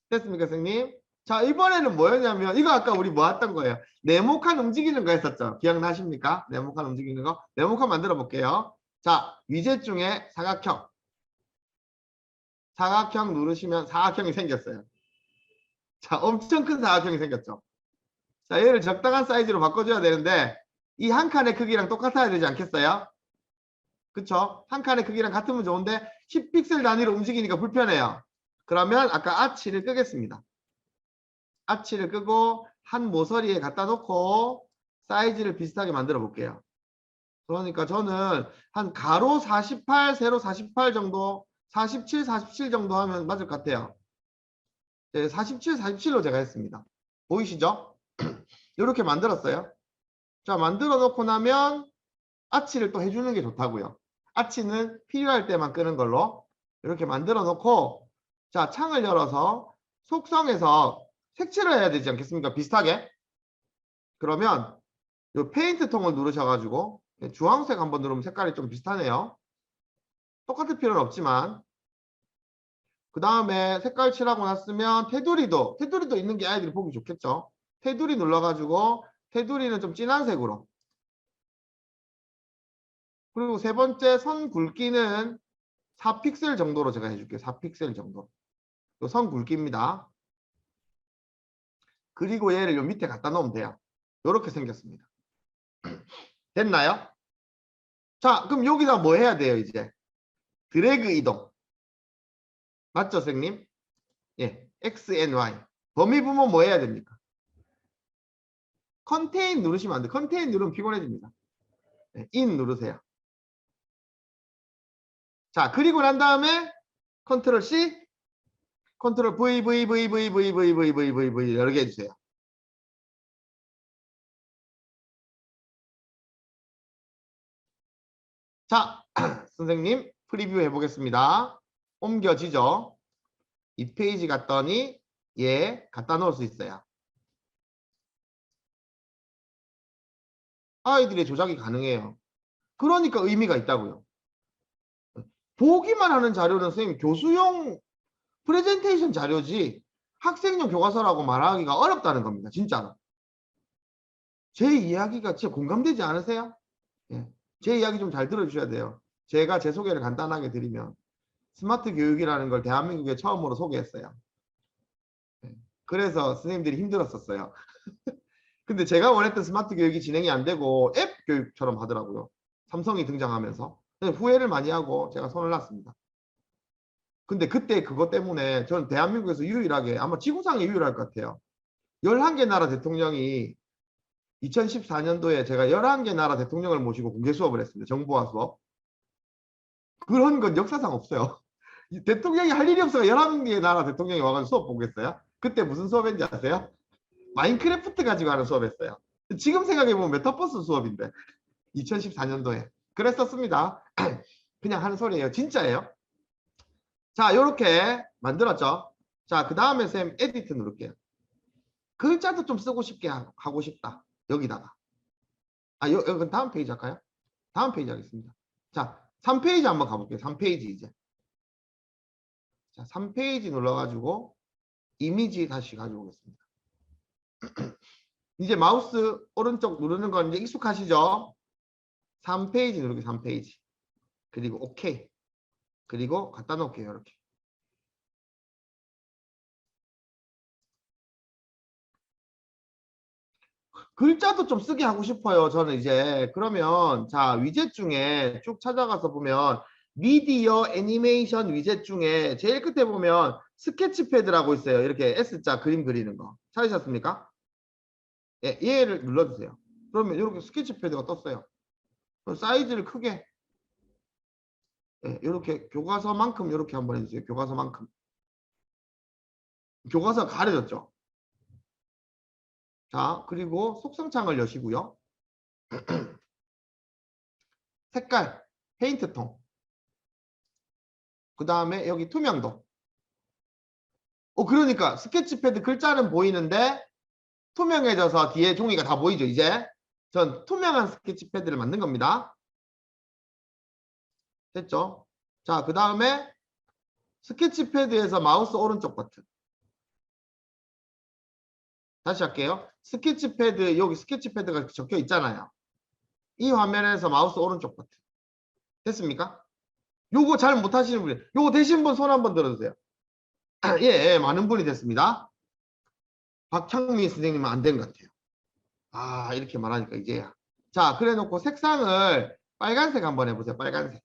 됐습니까 선생님? 자, 이번에는 뭐였냐면 이거 아까 우리 뭐 했던 거예요? 네모칸 움직이는 거 했었죠. 기억나십니까? 네모칸 움직이는 거. 네모칸 만들어 볼게요. 자, 위젯 중에 사각형. 사각형 누르시면 사각형이 생겼어요. 자, 엄청 큰 사각형이 생겼죠. 자, 얘를 적당한 사이즈로 바꿔줘야 되는데 이 한 칸의 크기랑 똑같아야 되지 않겠어요? 그쵸? 한 칸의 크기랑 같으면 좋은데 10픽셀 단위로 움직이니까 불편해요. 그러면 아까 아치를 끄겠습니다. 아치를 끄고 한 모서리에 갖다 놓고 사이즈를 비슷하게 만들어 볼게요. 그러니까 저는 한 가로 48, 세로 48 정도, 47, 47 정도 하면 맞을 것 같아요. 네, 47, 47로 제가 했습니다. 보이시죠? 이렇게 만들었어요. 자, 만들어 놓고 나면 아치를 또 해주는 게 좋다고요. 아치는 필요할 때만 끄는 걸로 이렇게 만들어 놓고, 자, 창을 열어서 속성에서 색칠을 해야 되지 않겠습니까? 비슷하게. 그러면 이 페인트 통을 누르셔가지고 주황색 한번 누르면 색깔이 좀 비슷하네요. 똑같을 필요는 없지만, 그 다음에 색깔 칠하고 났으면 테두리도 있는 게 아이들이 보기 좋겠죠. 테두리 눌러가지고 테두리는 좀 진한 색으로, 그리고 세 번째 선 굵기는 4픽셀 정도로 제가 해줄게요. 4픽셀 정도. 선 굵기입니다. 그리고 얘를 요 밑에 갖다 놓으면 돼요. 이렇게 생겼습니다. 됐나요? 자, 그럼 여기다 뭐 해야 돼요, 이제? 드래그 이동. 맞죠, 선생님? 예, X, N, Y. 범위 부분 뭐 해야 됩니까? 컨테인 누르시면 안 돼요. 컨테인 누르면 피곤해집니다. 네, 인 누르세요. 자, 그리고 난 다음에 컨트롤 C, 컨트롤 V, V, V, V, V, V, V, V, V, V 여러 개 해주세요. 자, 선생님 프리뷰 해보겠습니다. 옮겨지죠? 2페이지 갔더니 얘 갖다 놓을 수 있어요. 아이들의 조작이 가능해요. 그러니까 의미가 있다고요. 보기만 하는 자료는 선생님 교수용 프레젠테이션 자료지 학생용 교과서라고 말하기가 어렵다는 겁니다. 진짜로. 제 이야기가 진짜 공감되지 않으세요? 예. 제 이야기 좀 잘 들어주셔야 돼요. 제가 제 소개를 간단하게 드리면 스마트 교육이라는 걸 대한민국에 처음으로 소개했어요. 예. 그래서 선생님들이 힘들었었어요. 근데 제가 원했던 스마트 교육이 진행이 안 되고 앱 교육처럼 하더라고요. 삼성이 등장하면서. 후회를 많이 하고 제가 손을 놨습니다. 근데 그때 그것 때문에 저는 대한민국에서 유일하게, 아마 지구상에 유일할 것 같아요. 11개 나라 대통령이 2014년도에 제가 11개 나라 대통령을 모시고 공개 수업을 했습니다. 정보화 수업. 그런 건 역사상 없어요. 대통령이 할 일이 없어요. 11개 나라 대통령이 와가지고 수업 보겠어요? 그때 무슨 수업인지 아세요? 마인크래프트 가지고 하는 수업했어요. 지금 생각해보면 메타버스 수업인데 2014년도에 그랬었습니다. 그냥 하는 소리예요. 진짜예요. 자, 요렇게 만들었죠. 자, 그 다음에 쌤 에디트 누를게요. 글자도 좀 쓰고 싶게 하고 싶다. 여기다가. 여기 다음 페이지 할까요? 다음 페이지 하겠습니다. 자, 3페이지 한번 가볼게요. 3페이지 이제. 자, 3페이지 눌러가지고 이미지 다시 가지고 오겠습니다. 이제 마우스 오른쪽 누르는 건 이제 익숙하시죠? 3페이지 누르기 3페이지. 그리고 OK. 그리고 갖다 놓을게요. 이렇게. 글자도 좀 쓰게 하고 싶어요. 저는 이제. 그러면 자, 위젯 중에 쭉 찾아가서 보면 미디어 애니메이션 위젯 중에 제일 끝에 보면 스케치패드라고 있어요. 이렇게 S자 그림 그리는 거. 찾으셨습니까? 예, 얘를 눌러주세요. 그러면 이렇게 스케치패드가 떴어요. 그럼 사이즈를 크게 예, 이렇게 교과서만큼 이렇게 한번 해주세요. 교과서만큼. 교과서 가려졌죠? 자, 그리고 속성창을 여시고요. 색깔, 페인트 톤. 그 다음에 여기 투명도. 그러니까 스케치패드 글자는 보이는데 투명해져서 뒤에 종이가 다 보이죠, 이제? 전 투명한 스케치패드를 만든 겁니다. 됐죠? 자, 그 다음에 스케치패드에서 마우스 오른쪽 버튼. 다시 할게요. 스케치패드, 여기 스케치패드가 적혀 있잖아요. 이 화면에서 마우스 오른쪽 버튼. 됐습니까? 요거 잘 못하시는 분이, 요거 되신 분 손 한번 들어주세요. 예, 많은 분이 됐습니다. 박향민 선생님은 안 된 것 같아요. 이렇게 말하니까 이제야. 자, 그래 놓고 색상을 빨간색 한번 해보세요. 빨간색.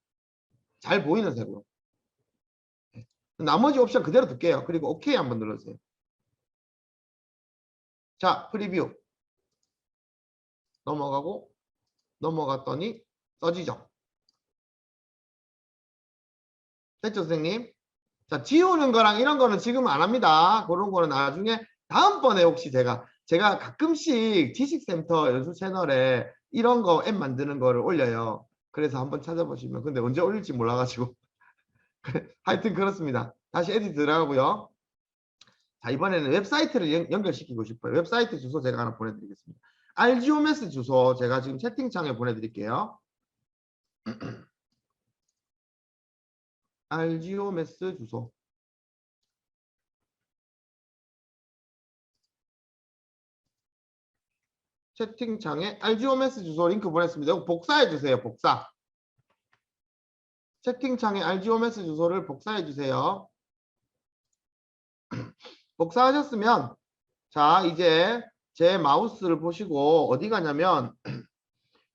잘 보이는 색으로. 나머지 옵션 그대로 둘게요. 그리고 OK 한번 눌러주세요. 자, 프리뷰. 넘어가고, 넘어갔더니 써지죠. 됐죠, 선생님? 자, 지우는 거랑 이런 거는 지금 안 합니다. 그런 거는 나중에 다음번에 혹시 제가 가끔씩 지식센터 연수 채널에 이런 거 앱 만드는 거를 올려요. 그래서 한번 찾아보시면. 근데 언제 올릴지 몰라가지고. 하여튼 그렇습니다. 다시 에디트 들어가고요. 자, 이번에는 웹사이트를 연결시키고 싶어요. 웹사이트 주소 제가 하나 보내드리겠습니다. RGOMS 주소 제가 지금 채팅창에 보내드릴게요. RGOMS 주소. 채팅창에 RGOMS 주소 링크 보냈습니다. 이거 복사해 주세요. 복사. 채팅창에 RGOMS 주소를 복사해 주세요. 복사하셨으면 자, 이제 제 마우스를 보시고 어디 가냐면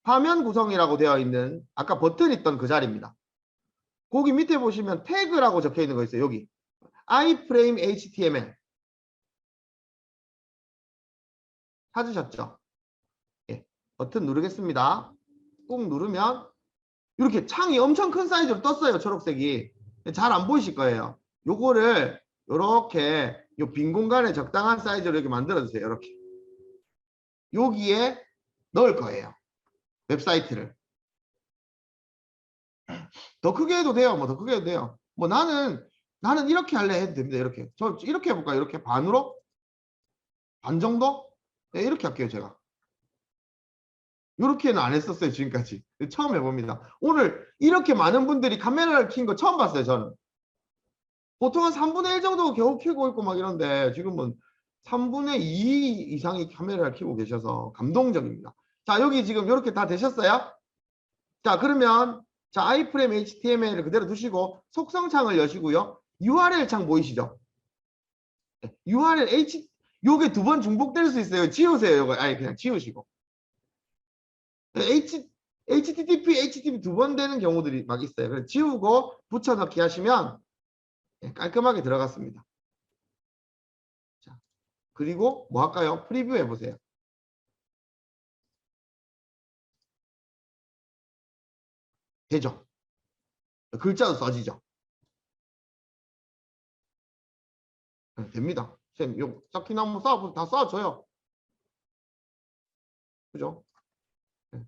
화면 구성이라고 되어 있는 아까 버튼 있던 그 자리입니다. 거기 밑에 보시면 태그라고 적혀 있는 거 있어요. 여기 iframe html 찾으셨죠? 예, 버튼 누르겠습니다. 꾹 누르면 이렇게 창이 엄청 큰 사이즈로 떴어요. 초록색이. 잘 안 보이실 거예요. 요거를 이렇게 요 빈 공간에 적당한 사이즈로 이렇게 만들어 주세요. 이렇게 여기에 넣을 거예요. 웹사이트를 더 크게 해도 돼요. 뭐 더 크게 해도 돼요. 뭐 나는 이렇게 할래 해도 됩니다. 이렇게 저 이렇게 해볼까요? 이렇게 반으로 반 정도? 네, 이렇게 할게요. 제가 이렇게는 안 했었어요. 지금까지 처음 해봅니다. 오늘 이렇게 많은 분들이 카메라를 킨 거 처음 봤어요. 저는 보통 한 3분의 1 정도 겨우 켜고 있고 막 이런데 지금은 3분의 2 이상이 카메라를 켜고 계셔서 감동적입니다. 자, 여기 지금 이렇게 다 되셨어요? 자, 그러면 자, iframe html을 그대로 두시고 속성창을 여시고요. URL 창 보이시죠? 네, URL 요게 두 번 중복될 수 있어요. 지우세요. 요거 아예 그냥 지우시고. http 두 번 되는 경우들이 막 있어요. 그래서 지우고 붙여넣기 하시면 깔끔하게 들어갔습니다. 자, 그리고 뭐 할까요? 프리뷰 해보세요. 되죠? 글자도 써지죠? 네, 됩니다. 쌤, 요 섞이나 한번 쏴보세요. 다 쏴줘요. 그죠? 네.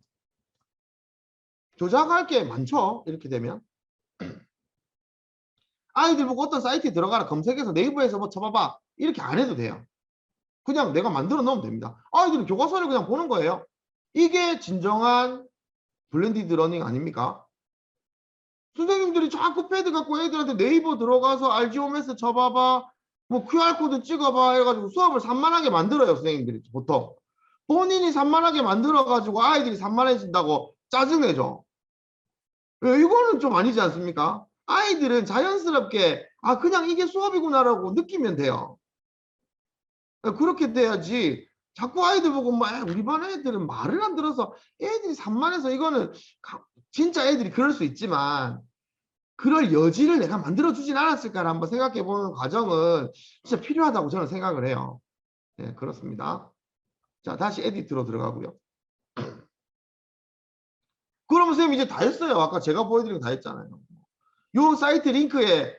조작할 게 많죠? 이렇게 되면. 아이들 보고 어떤 사이트에 들어가라 검색해서 네이버에서 뭐 쳐봐봐. 이렇게 안 해도 돼요. 그냥 내가 만들어 놓으면 됩니다. 아이들은 교과서를 그냥 보는 거예요. 이게 진정한 블렌디드 러닝 아닙니까? 선생님들이 자꾸 패드 갖고 애들한테 네이버 들어가서 RGOMS 쳐봐봐, 뭐 QR코드 찍어봐 해가지고 수업을 산만하게 만들어요. 선생님들이 보통. 본인이 산만하게 만들어가지고 아이들이 산만해진다고 짜증내죠. 이거는 좀 아니지 않습니까? 아이들은 자연스럽게 아 그냥 이게 수업이구나라고 느끼면 돼요. 그렇게 돼야지 자꾸 아이들 보고 막 우리 반 애들은 말을 안 들어서 애들이 산만해서 이거는 진짜 애들이 그럴 수 있지만 그럴 여지를 내가 만들어주진 않았을까를 한번 생각해보는 과정은 진짜 필요하다고 저는 생각을 해요. 네, 그렇습니다. 자, 다시 에디트로 들어가고요. 그러면 선생님 이제 다 했어요. 아까 제가 보여드린 거 다 했잖아요. 요 사이트 링크에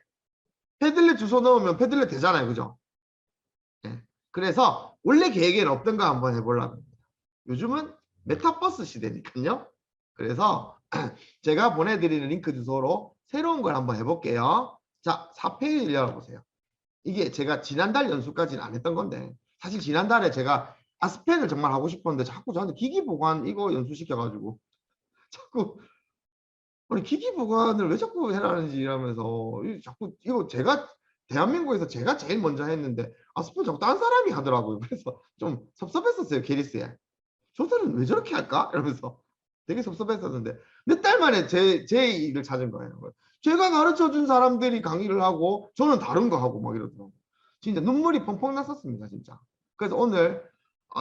패들렛 주소 넣으면 패들렛 되잖아요. 그죠? 네. 그래서 원래 계획에는 없던 거 한번 해보려고 합니다. 요즘은 메타버스 시대니까요. 그래서 제가 보내드리는 링크 주소로 새로운 걸 한번 해볼게요. 자, 4페이지를 열어보세요. 이게 제가 지난달 연수까지는 안 했던 건데 사실 지난달에 제가 아스펜을 정말 하고 싶었는데 자꾸 저한테 기기 보관 이거 연수시켜가지고 자꾸 아니 기기 보관을 왜 자꾸 해라는지 이러면서 자꾸 이거 제가 대한민국에서 제가 제일 먼저 했는데 아스펜 자꾸 딴 사람이 하더라고요. 그래서 좀 섭섭했었어요. 게리스에. 저들은 왜 저렇게 할까? 이러면서 되게 섭섭했었는데 몇 달 만에 제 일을 찾은 거예요. 제가 가르쳐준 사람들이 강의를 하고 저는 다른 거 하고 막 이러더라고요. 진짜 눈물이 펑펑 났었습니다. 진짜. 그래서 오늘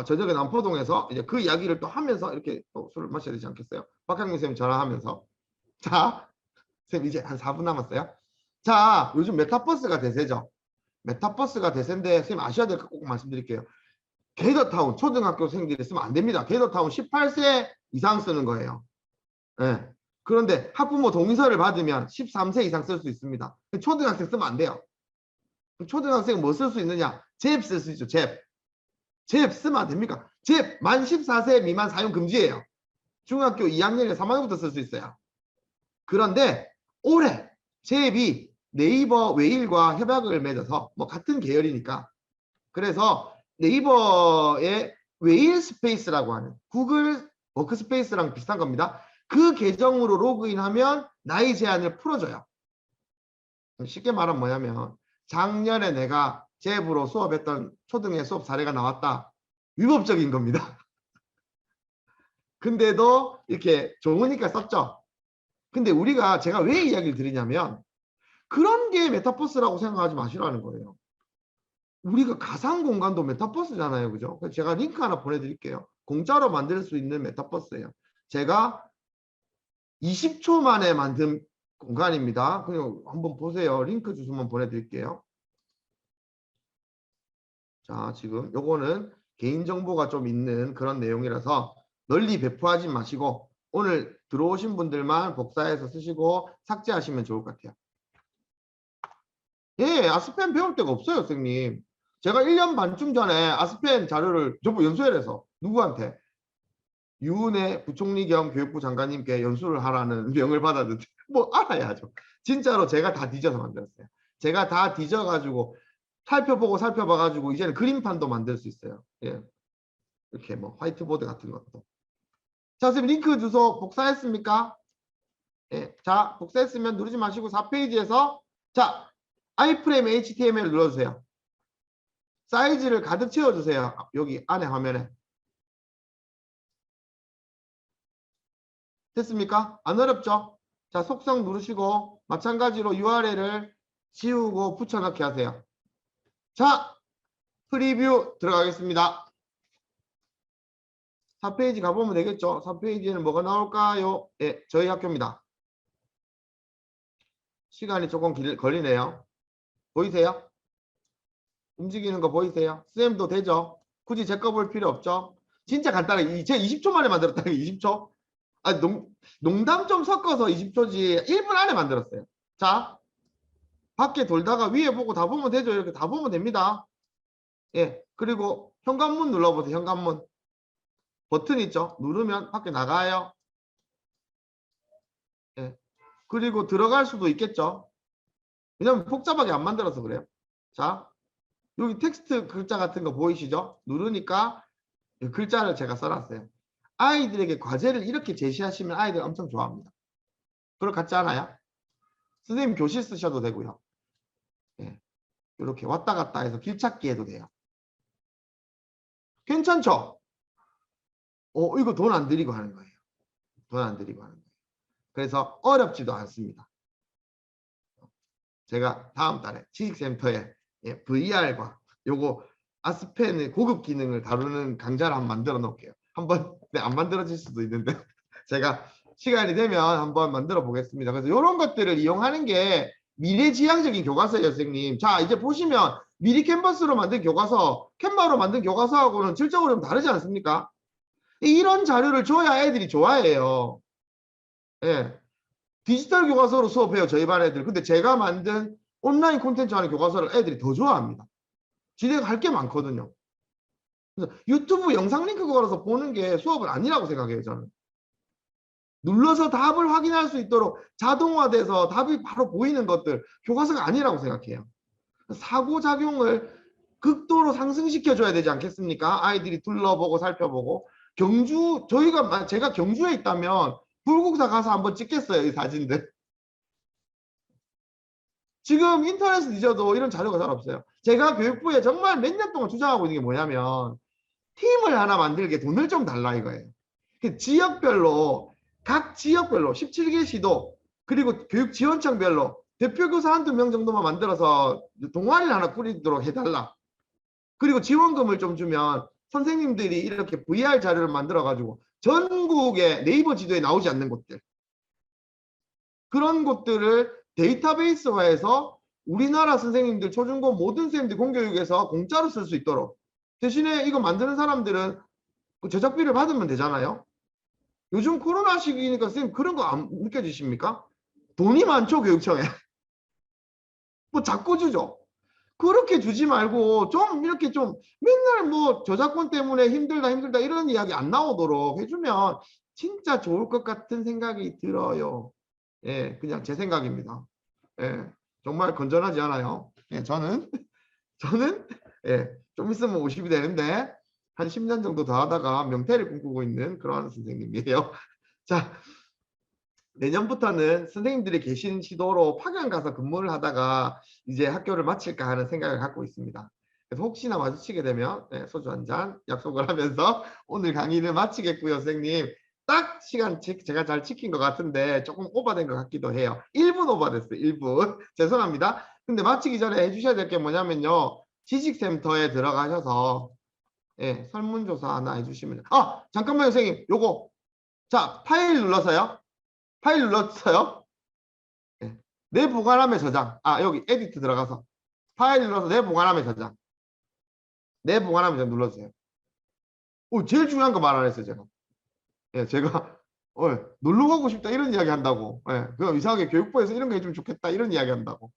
저녁에 남포동에서 이제 그 이야기를 또 하면서 이렇게 또 술을 마셔야 되지 않겠어요? 박학민 선생님 전화하면서 자, 선생님 이제 한 4분 남았어요. 자, 요즘 메타버스가 대세죠. 메타버스가 대세인데 선생님 아셔야 될 거 꼭 말씀드릴게요. 게더타운 초등학교생들이 쓰면 안 됩니다. 게더타운 18세 이상 쓰는 거예요. 네. 그런데 학부모 동의서를 받으면 13세 이상 쓸 수 있습니다. 초등학생 쓰면 안 돼요. 초등학생 뭐 쓸 수 있느냐? 잽 쓸 수 있죠. 잽. 잽 쓰면 안 됩니까? 잽 만 14세 미만 사용 금지예요. 중학교 2학년에 3학년부터 쓸 수 있어요. 그런데 올해 잽이 네이버 웨일과 협약을 맺어서 뭐 같은 계열이니까 그래서 네이버의 웨일 스페이스라고 하는 구글 워크스페이스랑 비슷한 겁니다. 그 계정으로 로그인하면 나이 제한을 풀어줘요. 쉽게 말하면 뭐냐면 작년에 내가 잽으로 수업했던 초등의 수업 사례가 나왔다. 위법적인 겁니다. 근데도 이렇게 좋으니까 썼죠. 근데 우리가 제가 왜 이야기를 드리냐면 그런 게 메타버스라고 생각하지 마시라는 거예요. 우리가 가상 공간도 메타버스잖아요. 그죠? 제가 링크 하나 보내드릴게요. 공짜로 만들 수 있는 메타버스예요. 제가 20초 만에 만든 공간입니다. 그냥 한번 보세요. 링크 주소만 보내드릴게요. 자, 지금 요거는 개인정보가 좀 있는 그런 내용이라서 널리 배포하지 마시고 오늘 들어오신 분들만 복사해서 쓰시고 삭제하시면 좋을 것 같아요. 예, 아스펜 배울 데가 없어요, 선생님. 제가 1년 반쯤 전에 아스펜 자료를 저번 연수회에서 누구한테? 유은혜 부총리 겸 교육부 장관님께 연수를 하라는 명을 받았는데 뭐 알아야죠. 진짜로 제가 다 뒤져서 만들었어요. 제가 다 뒤져가지고 살펴봐가지고 이제는 그림판도 만들 수 있어요. 예. 이렇게 뭐 화이트보드 같은 것도. 자, 선생님 링크 주소 복사했습니까? 예. 자, 복사했으면 누르지 마시고 4페이지에서 자, 아이프레임 HTML 눌러주세요. 사이즈를 가득 채워주세요. 여기 안에 화면에. 됐습니까? 안 어렵죠? 자, 속성 누르시고 마찬가지로 URL을 지우고 붙여넣기 하세요. 자, 프리뷰 들어가겠습니다. 4페이지 가보면 되겠죠? 4페이지에는 뭐가 나올까요? 예, 저희 학교입니다. 시간이 조금 걸리네요. 보이세요? 움직이는 거 보이세요? 쌤도 되죠? 굳이 제 거 볼 필요 없죠? 진짜 간단하게 제가 20초 만에 만들었다는 게 20초? 아, 농담 좀 섞어서 20초지 1분 안에 만들었어요. 자, 밖에 돌다가 위에 보고 다 보면 되죠? 이렇게 다 보면 됩니다. 예, 그리고 현관문 눌러보세요. 현관문 버튼 있죠? 누르면 밖에 나가요. 예, 그리고 들어갈 수도 있겠죠? 왜냐면 복잡하게 안 만들어서 그래요. 자, 여기 텍스트 글자 같은 거 보이시죠? 누르니까 이 글자를 제가 써놨어요. 아이들에게 과제를 이렇게 제시하시면 아이들 엄청 좋아합니다. 그럴 것 같지 않아요? 선생님 교실 쓰셔도 되고요. 예, 이렇게 왔다 갔다 해서 길 찾기 해도 돼요. 괜찮죠? 이거 돈 안 들이고 하는 거예요. 돈 안 들이고 하는 거예요. 그래서 어렵지도 않습니다. 제가 다음 달에 지식센터에 VR과 요거 아스펜의 고급 기능을 다루는 강좌를 한번 만들어 놓을게요. 한번 안 만들어질 수도 있는데 제가 시간이 되면 한번 만들어 보겠습니다. 그래서 이런 것들을 이용하는 게 미래지향적인 교과서예요, 선생님. 자, 이제 보시면 미리 캔버스로 만든 교과서, 캔버로 만든 교과서하고는 질적으로 좀 다르지 않습니까? 이런 자료를 줘야 애들이 좋아해요. 예. 디지털 교과서로 수업해요, 저희 반 애들. 근데 제가 만든 온라인 콘텐츠 하는 교과서를 애들이 더 좋아합니다. 지대가 할 게 많거든요. 그래서 유튜브 영상 링크 걸어서 보는 게 수업은 아니라고 생각해요, 저는. 눌러서 답을 확인할 수 있도록 자동화돼서 답이 바로 보이는 것들, 교과서가 아니라고 생각해요. 사고작용을 극도로 상승시켜줘야 되지 않겠습니까? 아이들이 둘러보고 살펴보고. 제가 경주에 있다면 불국사 가서 한번 찍겠어요, 이 사진들. 지금 인터넷에 뒤져도 이런 자료가 잘 없어요. 제가 교육부에 정말 몇 년 동안 주장하고 있는 게 뭐냐면 팀을 하나 만들게 돈을 좀 달라 이거예요. 지역별로 각 지역별로 17개 시도 그리고 교육지원청별로 대표교사 한두 명 정도만 만들어서 동아리를 하나 꾸리도록 해달라. 그리고 지원금을 좀 주면 선생님들이 이렇게 VR 자료를 만들어 가지고 전국의 네이버 지도에 나오지 않는 곳들, 그런 곳들을 데이터베이스화해서 우리나라 선생님들, 초중고 모든 선생님들 공교육에서 공짜로 쓸 수 있도록, 대신에 이거 만드는 사람들은 제작비를 받으면 되잖아요. 요즘 코로나 시기니까 선생님 그런 거 안 느껴지십니까? 돈이 많죠, 교육청에. 뭐 자꾸 주죠. 그렇게 주지 말고 좀 이렇게 좀 맨날 뭐 저작권 때문에 힘들다 이런 이야기 안 나오도록 해주면 진짜 좋을 것 같은 생각이 들어요. 예, 그냥 제 생각입니다. 예, 정말 건전하지 않아요. 예, 저는 예, 좀 있으면 50이 되는데 한 10년 정도 더 하다가 명태를 꿈꾸고 있는 그러한 선생님이에요. 자, 내년부터는 선생님들이 계신 시도로 파견 가서 근무를 하다가 이제 학교를 마칠까 하는 생각을 갖고 있습니다. 그래서 혹시나 마주치게 되면 소주 한 잔 약속을 하면서 오늘 강의를 마치겠고요, 선생님. 딱 시간 제가 잘 지킨 것 같은데 조금 오버된 것 같기도 해요. 1분 오버됐어요. 1분. 죄송합니다. 근데 마치기 전에 해주셔야 될 게 뭐냐면요. 지식센터에 들어가셔서 설문조사 하나 해주시면 잠깐만요, 선생님. 요거 자, 파일 눌러서요. 파일 눌렀어요. 내 보관함에 저장. 여기 에디트 들어가서 파일 눌러서 내 보관함에 저장. 내 보관함에 저장 눌러주세요. 제일 중요한 거 말 안 했어요, 제가. 제가 놀러 가고 싶다 이런 이야기 한다고. 그럼 이상하게 교육부에서 이런 거 해주면 좋겠다 이런 이야기 한다고.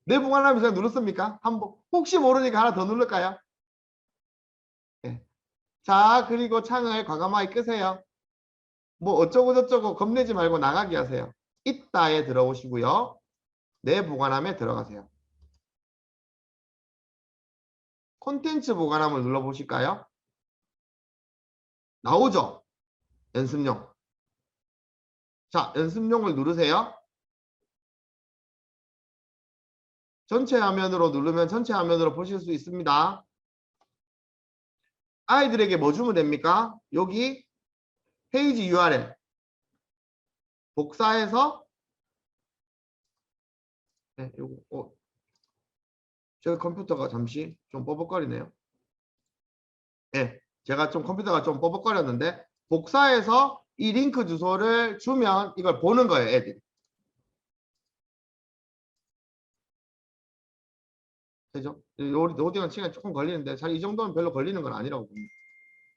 내 보관함에 저장 눌렀습니까? 한번 혹시 모르니까 하나 더 누를까요? 자, 그리고 창을 과감하게 끄세요. 뭐 어쩌고 저쩌고 겁내지 말고 나가게 하세요. 있다에 들어오시고요. 내 보관함에 들어가세요. 콘텐츠 보관함을 눌러보실까요? 나오죠? 연습용. 자, 연습용을 누르세요. 전체 화면으로 누르면 전체 화면으로 보실 수 있습니다. 아이들에게 뭐 주면 됩니까? 여기 페이지 URL 복사해서 요거 제 컴퓨터가 잠시 좀 뻐벅거리네요. 제가 좀 컴퓨터가 좀 뻐벅거렸는데 복사해서 이 링크 주소를 주면 이걸 보는 거예요, 애들이. 그죠? 로딩한 시간이 조금 걸리는데 잘 이 정도면 별로 걸리는 건 아니라고 봅니다.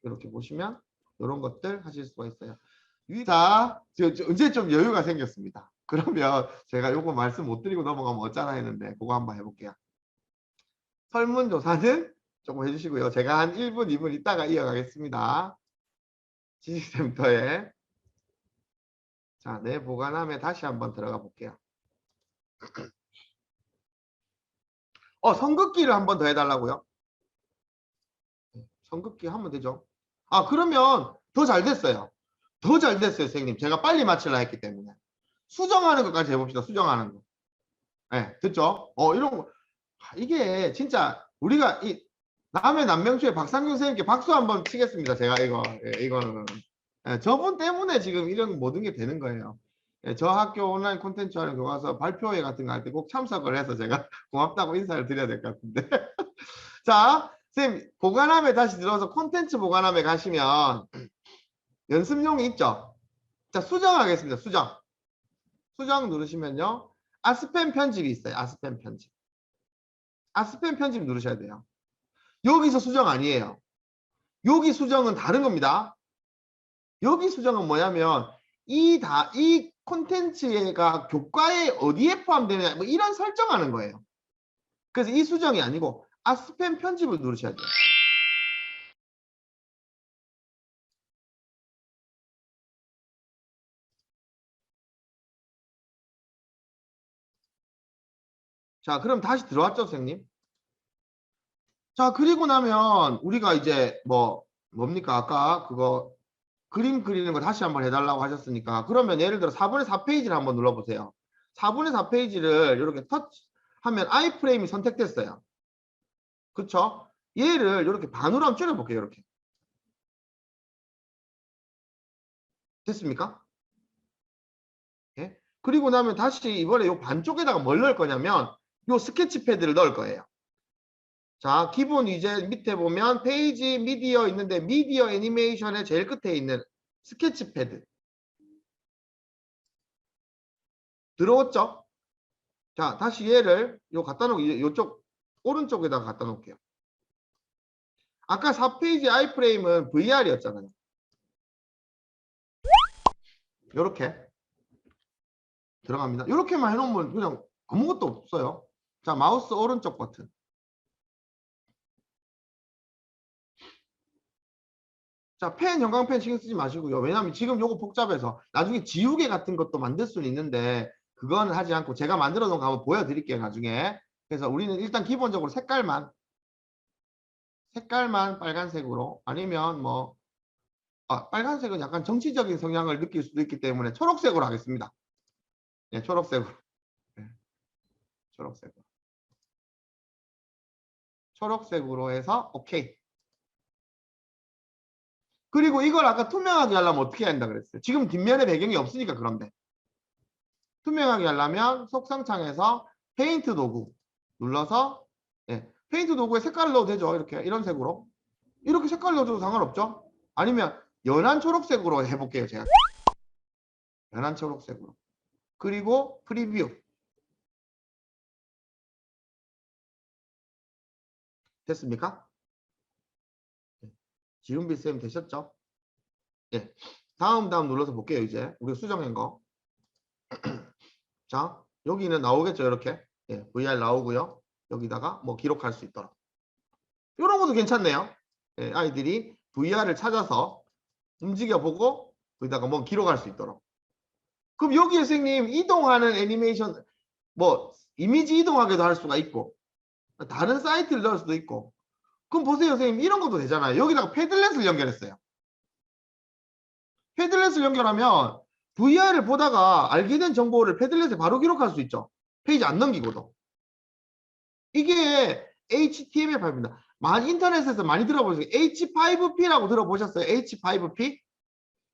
이렇게 보시면 이런 것들 하실 수가 있어요. 자, 이제 좀 여유가 생겼습니다. 그러면 제가 요거 말씀 못 드리고 넘어가면 어쩌나 했는데 그거 한번 해볼게요. 설문조사는 조금 해주시고요. 제가 한 1분, 2분 있다가 이어가겠습니다. 지식센터에 자, 내 보관함에 다시 한번 들어가 볼게요. 선긋기를 한 번 더 해달라고요? 선긋기 하면 되죠. 아, 그러면 더 잘 됐어요. 더 잘 됐어요, 선생님. 제가 빨리 맞추려 했기 때문에. 수정하는 것까지 해봅시다. 수정하는 거. 네, 듣죠? 이런 거. 이게 진짜 우리가 이 남의 남명주의 박상균 선생님께 박수 한번 치겠습니다. 제가 이거는. 저분 때문에 지금 이런 모든 게 되는 거예요. 저 학교 온라인 콘텐츠 하는 교과서 발표회 같은 거 할 때 꼭 참석을 해서 제가 고맙다고 인사를 드려야 될 것 같은데. 자, 선생님, 보관함에 다시 들어서 콘텐츠 보관함에 가시면 연습용이 있죠? 자, 수정하겠습니다. 수정. 수정 누르시면요. 아스펜 편집이 있어요. 아스펜 편집. 아스펜 편집 누르셔야 돼요. 여기서 수정 아니에요. 여기 수정은 다른 겁니다. 여기 수정은 뭐냐면 이 콘텐츠가 교과에 어디에 포함되느냐 뭐 이런 설정하는 거예요. 그래서 이 수정이 아니고 아스펜 편집을 누르셔야 돼요. 자, 그럼 다시 들어왔죠, 선생님? 자, 그리고 나면 우리가 이제 뭡니까? 아까 그거 그림 그리는 거 다시 한번 해달라고 하셨으니까 그러면 예를 들어 4분의 4페이지를 한번 눌러보세요. 4분의 4페이지를 이렇게 터치하면 아이프레임이 선택됐어요. 그쵸? 얘를 이렇게 반으로 한번 줄여볼게요. 이렇게. 됐습니까? 예? 그리고 나면 다시 이번에 이 반쪽에다가 뭘 넣을 거냐면 이 스케치 패드를 넣을 거예요. 자, 기본 이제 밑에 보면 페이지 미디어 있는데 미디어 애니메이션의 제일 끝에 있는 스케치 패드 들어왔죠? 자, 다시 얘를 갖다 놓고 이쪽 오른쪽에다가 갖다 놓을게요. 아까 4페이지 아이프레임은 VR이었잖아요. 이렇게 들어갑니다. 이렇게만 해놓으면 그냥 아무것도 없어요. 자, 마우스 오른쪽 버튼. 자, 펜, 형광펜 신경 쓰지 마시고요. 왜냐하면 지금 요거 복잡해서 나중에 지우개 같은 것도 만들 수는 있는데 그건 하지 않고 제가 만들어 놓은 거 한번 보여드릴게요. 나중에. 그래서 우리는 일단 기본적으로 색깔만 빨간색으로 아니면 빨간색은 약간 정치적인 성향을 느낄 수도 있기 때문에 초록색으로 하겠습니다. 네, 초록색으로. 네, 초록색으로. 초록색으로 해서 오케이. 그리고 이걸 아까 투명하게 하려면 어떻게 한다 그랬어요? 지금 뒷면에 배경이 없으니까 그런데. 투명하게 하려면 속성창에서 페인트 도구 눌러서 페인트 도구에 색깔을 넣어도 되죠. 이렇게 이런 색으로. 이렇게 색깔 넣어도 상관없죠. 아니면 연한 초록색으로 해볼게요. 제가. 연한 초록색으로. 그리고 프리뷰. 됐습니까? 지훈비쌤 되셨죠? 예. 다음 눌러서 볼게요. 이제 우리가 수정한 거. 자, 여기는 나오겠죠. 이렇게. 예, VR 나오고요. 여기다가 기록할 수 있도록. 이런 것도 괜찮네요. 예, 아이들이 VR을 찾아서 움직여보고 거기다가 기록할 수 있도록. 그럼 여기 선생님 이동하는 애니메이션 이미지 이동하게도 할 수가 있고 다른 사이트를 넣을 수도 있고. 그럼 보세요 선생님 이런 것도 되잖아요. 여기다가 패들렛을 연결했어요. 패들렛을 연결하면 VR을 보다가 알게 된 정보를 패들렛에 바로 기록할 수 있죠. 페이지 안 넘기고도. 이게 HTML5입니다. 인터넷에서 많이 들어보셨어요. H5P라고 들어보셨어요? H5P?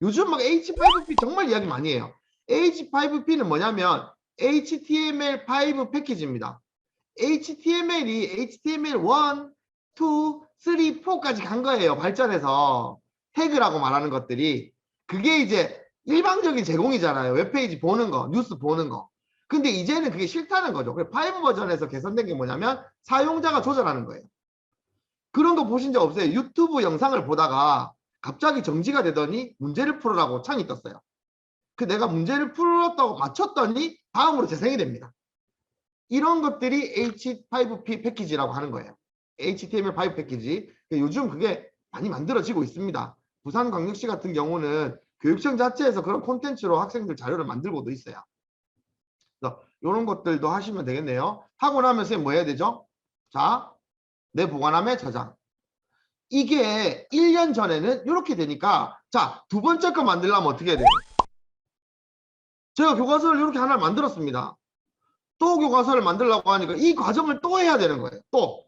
요즘 H5P 정말 이야기 많이 해요. H5P는 뭐냐면 HTML5 패키지입니다. HTML이 HTML1, 2, 3, 4까지 간 거예요. 발전해서. 태그라고 말하는 것들이. 그게 이제 일방적인 제공이잖아요. 웹페이지 보는 거, 뉴스 보는 거. 근데 이제는 그게 싫다는 거죠. 5 버전에서 개선된 게 뭐냐면 사용자가 조절하는 거예요. 그런 거 보신 적 없어요? 유튜브 영상을 보다가 갑자기 정지가 되더니 문제를 풀으라고 창이 떴어요. 내가 문제를 풀었다고 맞췄더니 다음으로 재생이 됩니다. 이런 것들이 H5P 패키지라고 하는 거예요. HTML5 패키지. 요즘 그게 많이 만들어지고 있습니다. 부산광역시 같은 경우는 교육청 자체에서 그런 콘텐츠로 학생들 자료를 만들고도 있어요. 이런 것들도 하시면 되겠네요. 하고 나면 선생님 뭐 해야 되죠? 자, 내 보관함에 저장. 이게 1년 전에는 이렇게 되니까 자, 두 번째 거 만들려면 어떻게 해야 돼요? 제가 교과서를 이렇게 하나를 만들었습니다. 또 교과서를 만들려고 하니까 이 과정을 또 해야 되는 거예요. 또.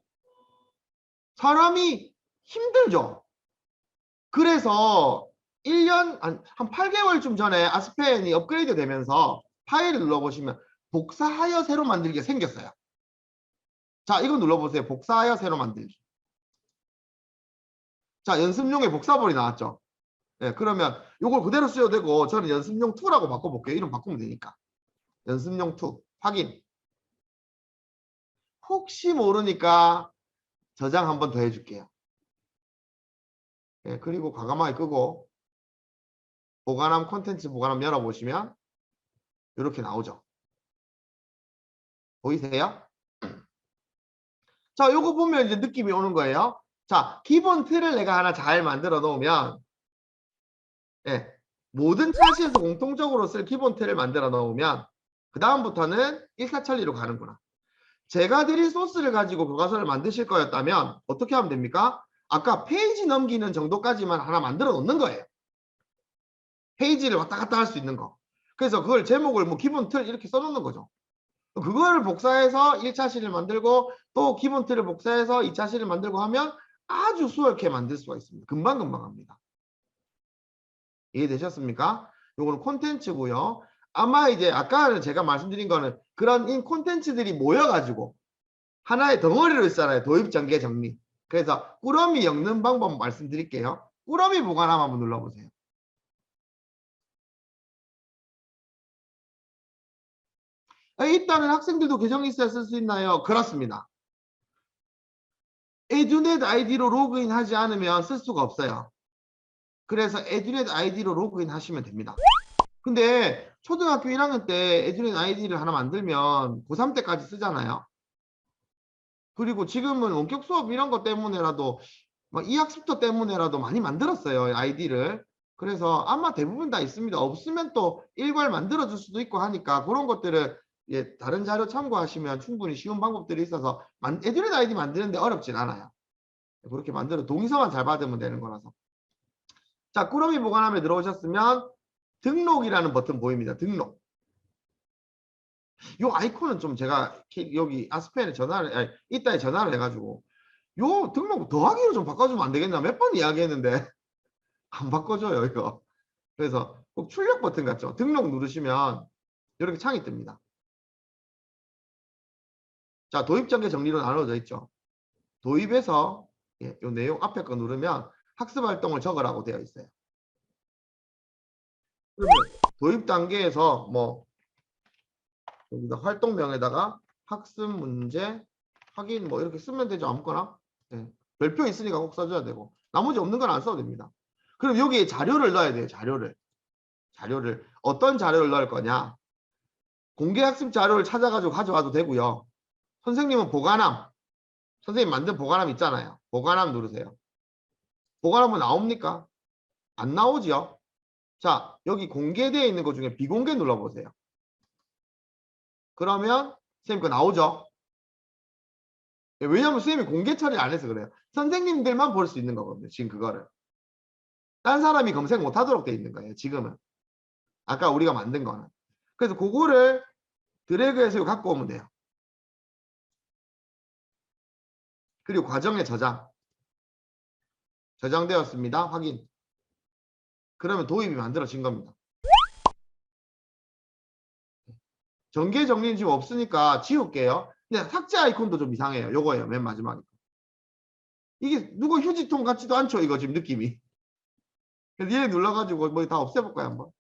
사람이 힘들죠. 그래서 1년, 한 8개월쯤 전에 아스펜이 업그레이드 되면서 파일을 눌러보시면 복사하여 새로 만들기가 생겼어요. 자, 이거 눌러보세요. 복사하여 새로 만들기. 자, 연습용의 복사본이 나왔죠. 네, 그러면 이걸 그대로 쓰셔도 되고 저는 연습용 2라고 바꿔볼게요. 이름 바꾸면 되니까. 연습용 2 확인. 혹시 모르니까 저장 한 번 더 해줄게요. 네, 그리고 과감하게 끄고 보관함 콘텐츠 보관함 열어보시면 이렇게 나오죠. 보이세요? 자, 요거 보면 이제 느낌이 오는 거예요. 자, 기본 틀을 내가 하나 잘 만들어 놓으면 예, 모든 차시에서 공통적으로 쓸 기본 틀을 만들어 놓으면 그 다음부터는 일사천리로 가는구나. 제가 드린 소스를 가지고 교과서를 만드실 거였다면 어떻게 하면 됩니까? 아까 페이지 넘기는 정도까지만 하나 만들어 놓는 거예요. 페이지를 왔다 갔다 할 수 있는 거. 그래서 그걸 제목을 뭐 기본 틀 이렇게 써놓는 거죠. 그거를 복사해서 1차 실을 만들고 또 기본 틀을 복사해서 2차 실을 만들고 하면 아주 수월하게 만들 수가 있습니다. 금방금방 합니다. 이해되셨습니까? 요거는 콘텐츠고요. 아마 이제 아까는 제가 말씀드린 거는 그런 콘텐츠들이 모여가지고 하나의 덩어리로 있잖아요. 도입, 전개, 정리. 그래서 꾸러미 엮는 방법 말씀드릴게요. 꾸러미 보관함 한번 눌러보세요. 일단은 학생들도 계정이 있어야 쓸 수 있나요? 그렇습니다. 에듀넷 아이디로 로그인 하지 않으면 쓸 수가 없어요. 그래서 에듀넷 아이디로 로그인 하시면 됩니다. 근데 초등학교 1학년 때 에듀넷 아이디를 하나 만들면 고3 때까지 쓰잖아요. 그리고 지금은 원격 수업 이런 것 때문에라도 막 이 학습터 때문에라도 많이 만들었어요. 아이디를. 그래서 아마 대부분 다 있습니다. 없으면 또 일괄 만들어줄 수도 있고 하니까 그런 것들을 예, 다른 자료 참고하시면 충분히 쉬운 방법들이 있어서 에듀넷 아이디 만드는데 어렵진 않아요. 그렇게 만들어 동의서만 잘 받으면 되는 거라서. 자, 꾸러미 보관함에 들어오셨으면 등록이라는 버튼 보입니다. 등록. 요 아이콘은 좀 제가 여기 아스펜에 전화를 아니, 이따에 전화를 해가지고 요 등록 더하기로 좀 바꿔주면 안 되겠나 몇 번 이야기했는데 안 바꿔줘요 이거. 그래서 꼭 출력 버튼 같죠. 등록 누르시면 이렇게 창이 뜹니다. 자, 도입 전개 정리로 나눠져 있죠. 도입해서 예, 요 내용 앞에 거 누르면 학습 활동을 적으라고 되어 있어요. 그러면 도입 단계에서 뭐 여기다 활동명에다가 학습 문제 확인 뭐 이렇게 쓰면 되죠. 아무거나. 네. 별표 있으니까 꼭 써줘야 되고 나머지 없는 건 안 써도 됩니다. 그럼 여기에 자료를 넣어야 돼요. 자료를 어떤 자료를 넣을 거냐. 공개학습 자료를 찾아가지고 가져와도 되고요. 선생님은 보관함 선생님 만든 보관함 있잖아요. 보관함 누르세요. 보관함은 나옵니까? 안 나오죠. 자, 여기 공개되어 있는 것 중에 비공개 눌러보세요. 그러면 선생님 거 나오죠. 왜냐하면 선생님이 공개 처리 안 해서 그래요. 선생님들만 볼 수 있는 거거든요. 지금 그거를. 딴 사람이 검색 못하도록 돼 있는 거예요. 지금은. 아까 우리가 만든 거는. 그래서 그거를 드래그해서 갖고 오면 돼요. 그리고 과정에 저장. 저장되었습니다. 확인. 그러면 도입이 만들어진 겁니다. 전개 정리는 지금 없으니까 지울게요. 근데 삭제 아이콘도 좀 이상해요. 요거예요. 맨 마지막에. 이게 누구 휴지통 같지도 않죠. 이거 지금 느낌이. 그래서 얘 눌러가지고 뭐 다 없애볼까요? 한번.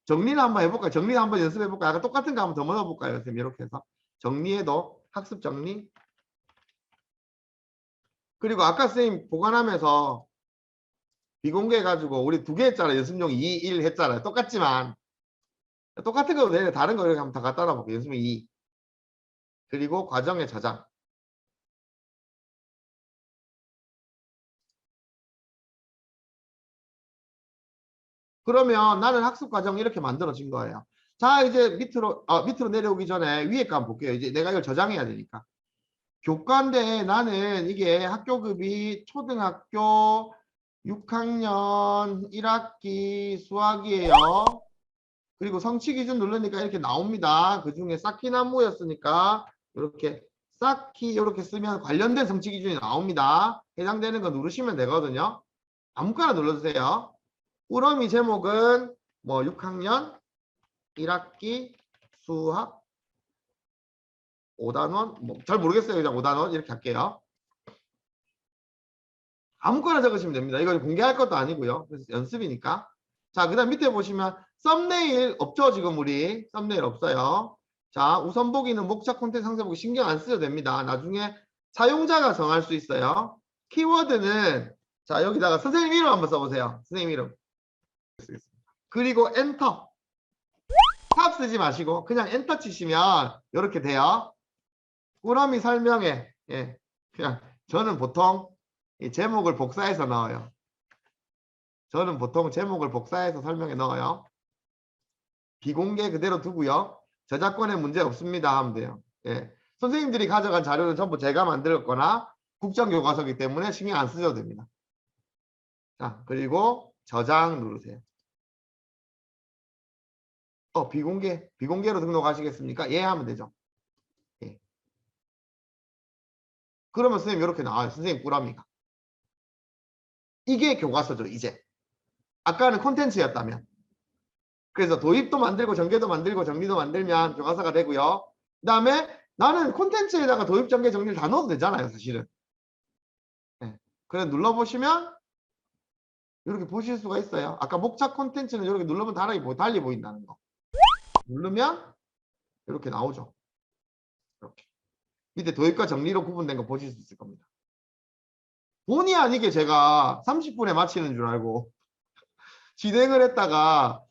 정리는 한번 해볼까요? 정리 한번 연습해볼까요? 아까 똑같은 거 한번 더 넣어볼까요? 선생님 이렇게 해서. 정리해도 학습 정리. 그리고 아까 선생님 보관하면서 비공개 해가지고 우리 2개 했잖아요. 연습용 2, 1 했잖아요. 똑같지만 똑같은 거 내가 다른 거 이렇게 한번 다 갖다 놔볼게요. 연습용 2. 그리고 과정에 저장. 그러면 나는 학습 과정 이렇게 만들어진 거예요. 자, 이제 밑으로 내려오기 전에 위에 거 한번 볼게요. 이제 내가 이걸 저장해야 되니까. 교과인데 나는 이게 학교급이 초등학교 6학년 1학기 수학이에요. 그리고 성취 기준 누르니까 이렇게 나옵니다. 그 중에 쌓기 나무였으니까 이렇게 쌓기 이렇게 쓰면 관련된 성취 기준이 나옵니다. 해당되는 거 누르시면 되거든요. 아무거나 눌러주세요. 꾸러미 제목은 뭐 6학년 1학기 수학 5단원 뭐 잘 모르겠어요. 그냥 5단원 이렇게 할게요. 아무거나 적으시면 됩니다. 이거 공개할 것도 아니고요. 그래서 연습이니까. 자, 그 다음 밑에 보시면 썸네일 없죠? 지금 우리 썸네일 없어요. 자, 우선 보기는 목차 콘텐츠 상세 보기 신경 안 쓰셔도 됩니다. 나중에 사용자가 정할 수 있어요. 키워드는 자, 여기다가 선생님 이름 한번 써보세요. 선생님 이름. 그리고 엔터. 탑 쓰지 마시고 그냥 엔터 치시면 이렇게 돼요. 꾸러미 설명에 예, 그냥 저는 보통 이 제목을 복사해서 넣어요. 저는 보통 제목을 복사해서 설명에 넣어요. 비공개 그대로 두고요. 저작권에 문제 없습니다 하면 돼요. 예. 선생님들이 가져간 자료는 전부 제가 만들었거나 국정교과서이기 때문에 신경 안 쓰셔도 됩니다. 자, 그리고 저장 누르세요. 비공개로 등록하시겠습니까? 예 하면 되죠. 예. 그러면 선생님 이렇게 나와요. 선생님 꾸러미가. 이게 교과서죠, 이제. 아까는 콘텐츠였다면. 그래서 도입도 만들고 전개도 만들고 정리도 만들면 교과서가 되고요. 그 다음에 나는 콘텐츠에다가 도입, 전개, 정리를 다 넣어도 되잖아요, 사실은. 네. 그래 눌러보시면 이렇게 보실 수가 있어요. 아까 목차 콘텐츠는 이렇게 눌러보면 달리 보인다는 거. 누르면 이렇게 나오죠. 이렇게. 밑에 도입과 정리로 구분된 거 보실 수 있을 겁니다. 본의 아니게 제가 30분에 마치는 줄 알고 진행을 했다가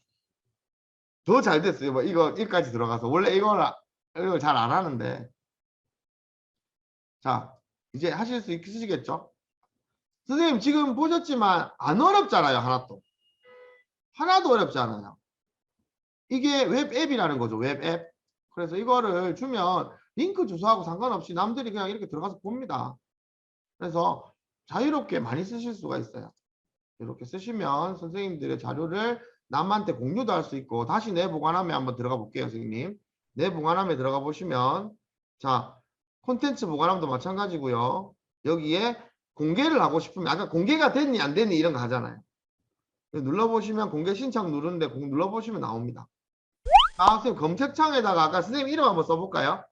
더 잘 됐어요. 뭐 이거 여기까지 들어가서 원래 이걸 잘 안 하는데 자 이제 하실 수 있으시겠죠? 선생님 지금 보셨지만 안 어렵잖아요. 하나도 어렵지 않아요. 이게 웹 앱이라는 거죠. 웹 앱. 그래서 이거를 주면 링크 주소하고 상관없이 남들이 그냥 이렇게 들어가서 봅니다. 그래서 자유롭게 많이 쓰실 수가 있어요. 이렇게 쓰시면 선생님들의 자료를 남한테 공유도 할 수 있고 다시 내 보관함에 한번 들어가 볼게요. 선생님. 내 보관함에 들어가 보시면 자 콘텐츠 보관함도 마찬가지고요. 여기에 공개를 하고 싶으면 아까 공개가 됐니 안 됐니 이런 거 하잖아요. 눌러보시면 공개 신청 누르는데 눌러보시면 나옵니다. 선생님 검색창에다가 아까 선생님 이름 한번 써볼까요?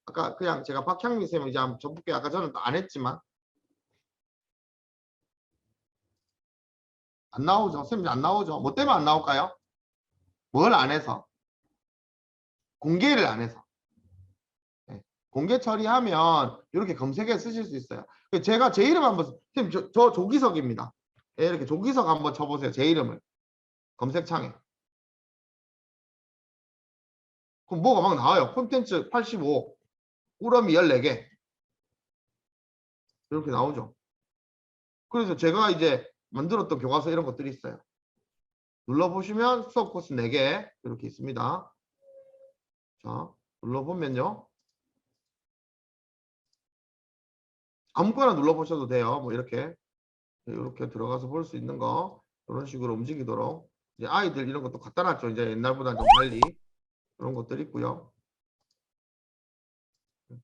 아까 그냥 제가 박향민 쌤을 이제 한번 줘볼게요. 아까 저는 안 했지만 안 나오죠. 선생님 안 나오죠. 뭐 때문에 안 나올까요? 뭘 안 해서? 공개를 안 해서. 네. 공개 처리하면 이렇게 검색해 쓰실 수 있어요. 제가 제 이름 한번 선생님 저 조기석입니다. 네, 이렇게 조기석 한번 쳐보세요. 제 이름을 검색창에. 그럼 뭐가 막 나와요. 콘텐츠 85, 꾸러미 14개 이렇게 나오죠. 그래서 제가 이제 만들었던 교과서 이런 것들이 있어요. 눌러보시면 수업 코스 4개 이렇게 있습니다. 자, 눌러보면요. 아무거나 눌러보셔도 돼요. 뭐 이렇게 들어가서 볼 수 있는 거 이런 식으로 움직이도록 이제 아이들 이런 것도 갖다 놨죠. 이제 옛날보다 좀 달리 이런 것들 있고요.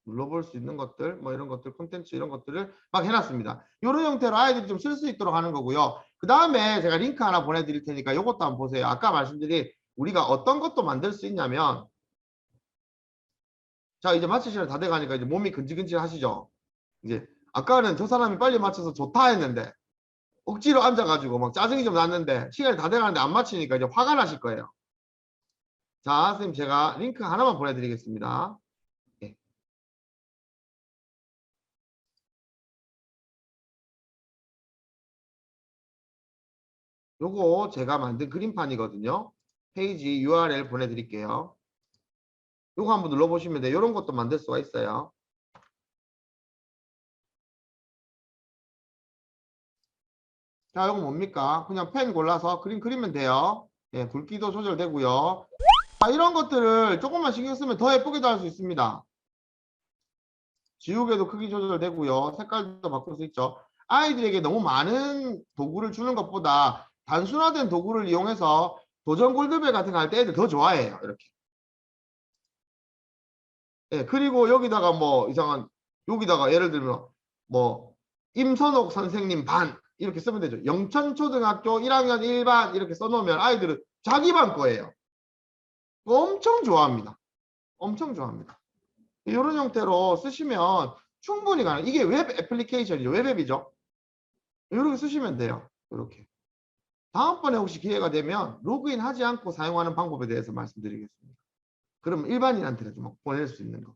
눌러볼 수 있는 것들 뭐 이런 것들 콘텐츠 이런 것들을 막 해놨습니다. 이런 형태로 아이들이 좀 쓸 수 있도록 하는 거고요. 그 다음에 제가 링크 하나 보내드릴 테니까 이것도 한번 보세요. 아까 말씀드린 우리가 어떤 것도 만들 수 있냐면 자 이제 마칠 시간 다 돼가니까 이제 몸이 근질근질 하시죠. 이제 아까는 저 사람이 빨리 맞춰서 좋다 했는데 억지로 앉아가지고 막 짜증이 좀 났는데 시간이 다 돼가는데 안 맞히니까 이제 화가 나실 거예요. 자 선생님 제가 링크 하나만 보내드리겠습니다. 요거 제가 만든 그림판이거든요. 페이지 URL 보내드릴게요. 요거 한번 눌러보시면 돼요. 이런 것도 만들 수가 있어요. 자, 요거 뭡니까? 그냥 펜 골라서 그림 그리면 돼요. 예, 굵기도 조절되고요. 자, 이런 것들을 조금만 신경 쓰면 더 예쁘게도 할 수 있습니다. 지우개도 크기 조절되고요. 색깔도 바꿀 수 있죠. 아이들에게 너무 많은 도구를 주는 것보다 단순화된 도구를 이용해서 도전 골드벨 같은 거 할 때 애들 더 좋아해요. 이렇게. 예, 그리고 여기다가 뭐 이상한, 여기다가 예를 들면 뭐 임선옥 선생님 반 이렇게 쓰면 되죠. 영천초등학교 1학년 1반 이렇게 써놓으면 아이들은 자기 반 거예요. 엄청 좋아합니다. 엄청 좋아합니다. 이런 형태로 쓰시면 충분히 가능. 이게 웹 애플리케이션이죠. 웹앱이죠. 이렇게 쓰시면 돼요. 이렇게. 다음번에 혹시 기회가 되면 로그인 하지 않고 사용하는 방법에 대해서 말씀드리겠습니다. 그럼 일반인한테도 막 보낼 수 있는 거.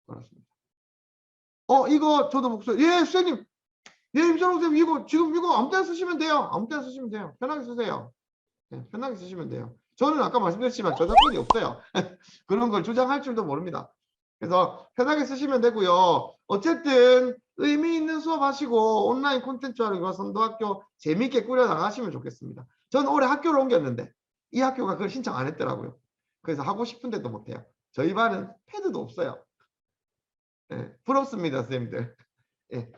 그렇습니다. 이거 저도 목소리. 예, 선생님. 예, 임찬호 선생님 이거 지금 이거 아무 때나 쓰시면 돼요. 아무 때나 쓰시면 돼요. 편하게 쓰세요. 네, 편하게 쓰시면 돼요. 저는 아까 말씀드렸지만 저작권이 없어요. 그런 걸 주장할 줄도 모릅니다. 그래서 편하게 쓰시면 되고요. 어쨌든 의미 있는 수업 하시고 온라인 콘텐츠와 선도학교 재미있게 꾸려 나가시면 좋겠습니다. 저는 올해 학교를 옮겼는데 이 학교가 그걸 신청 안 했더라고요. 그래서 하고 싶은데도 못해요. 저희 반은 패드도 없어요. 네, 부럽습니다, 선생님들. 예.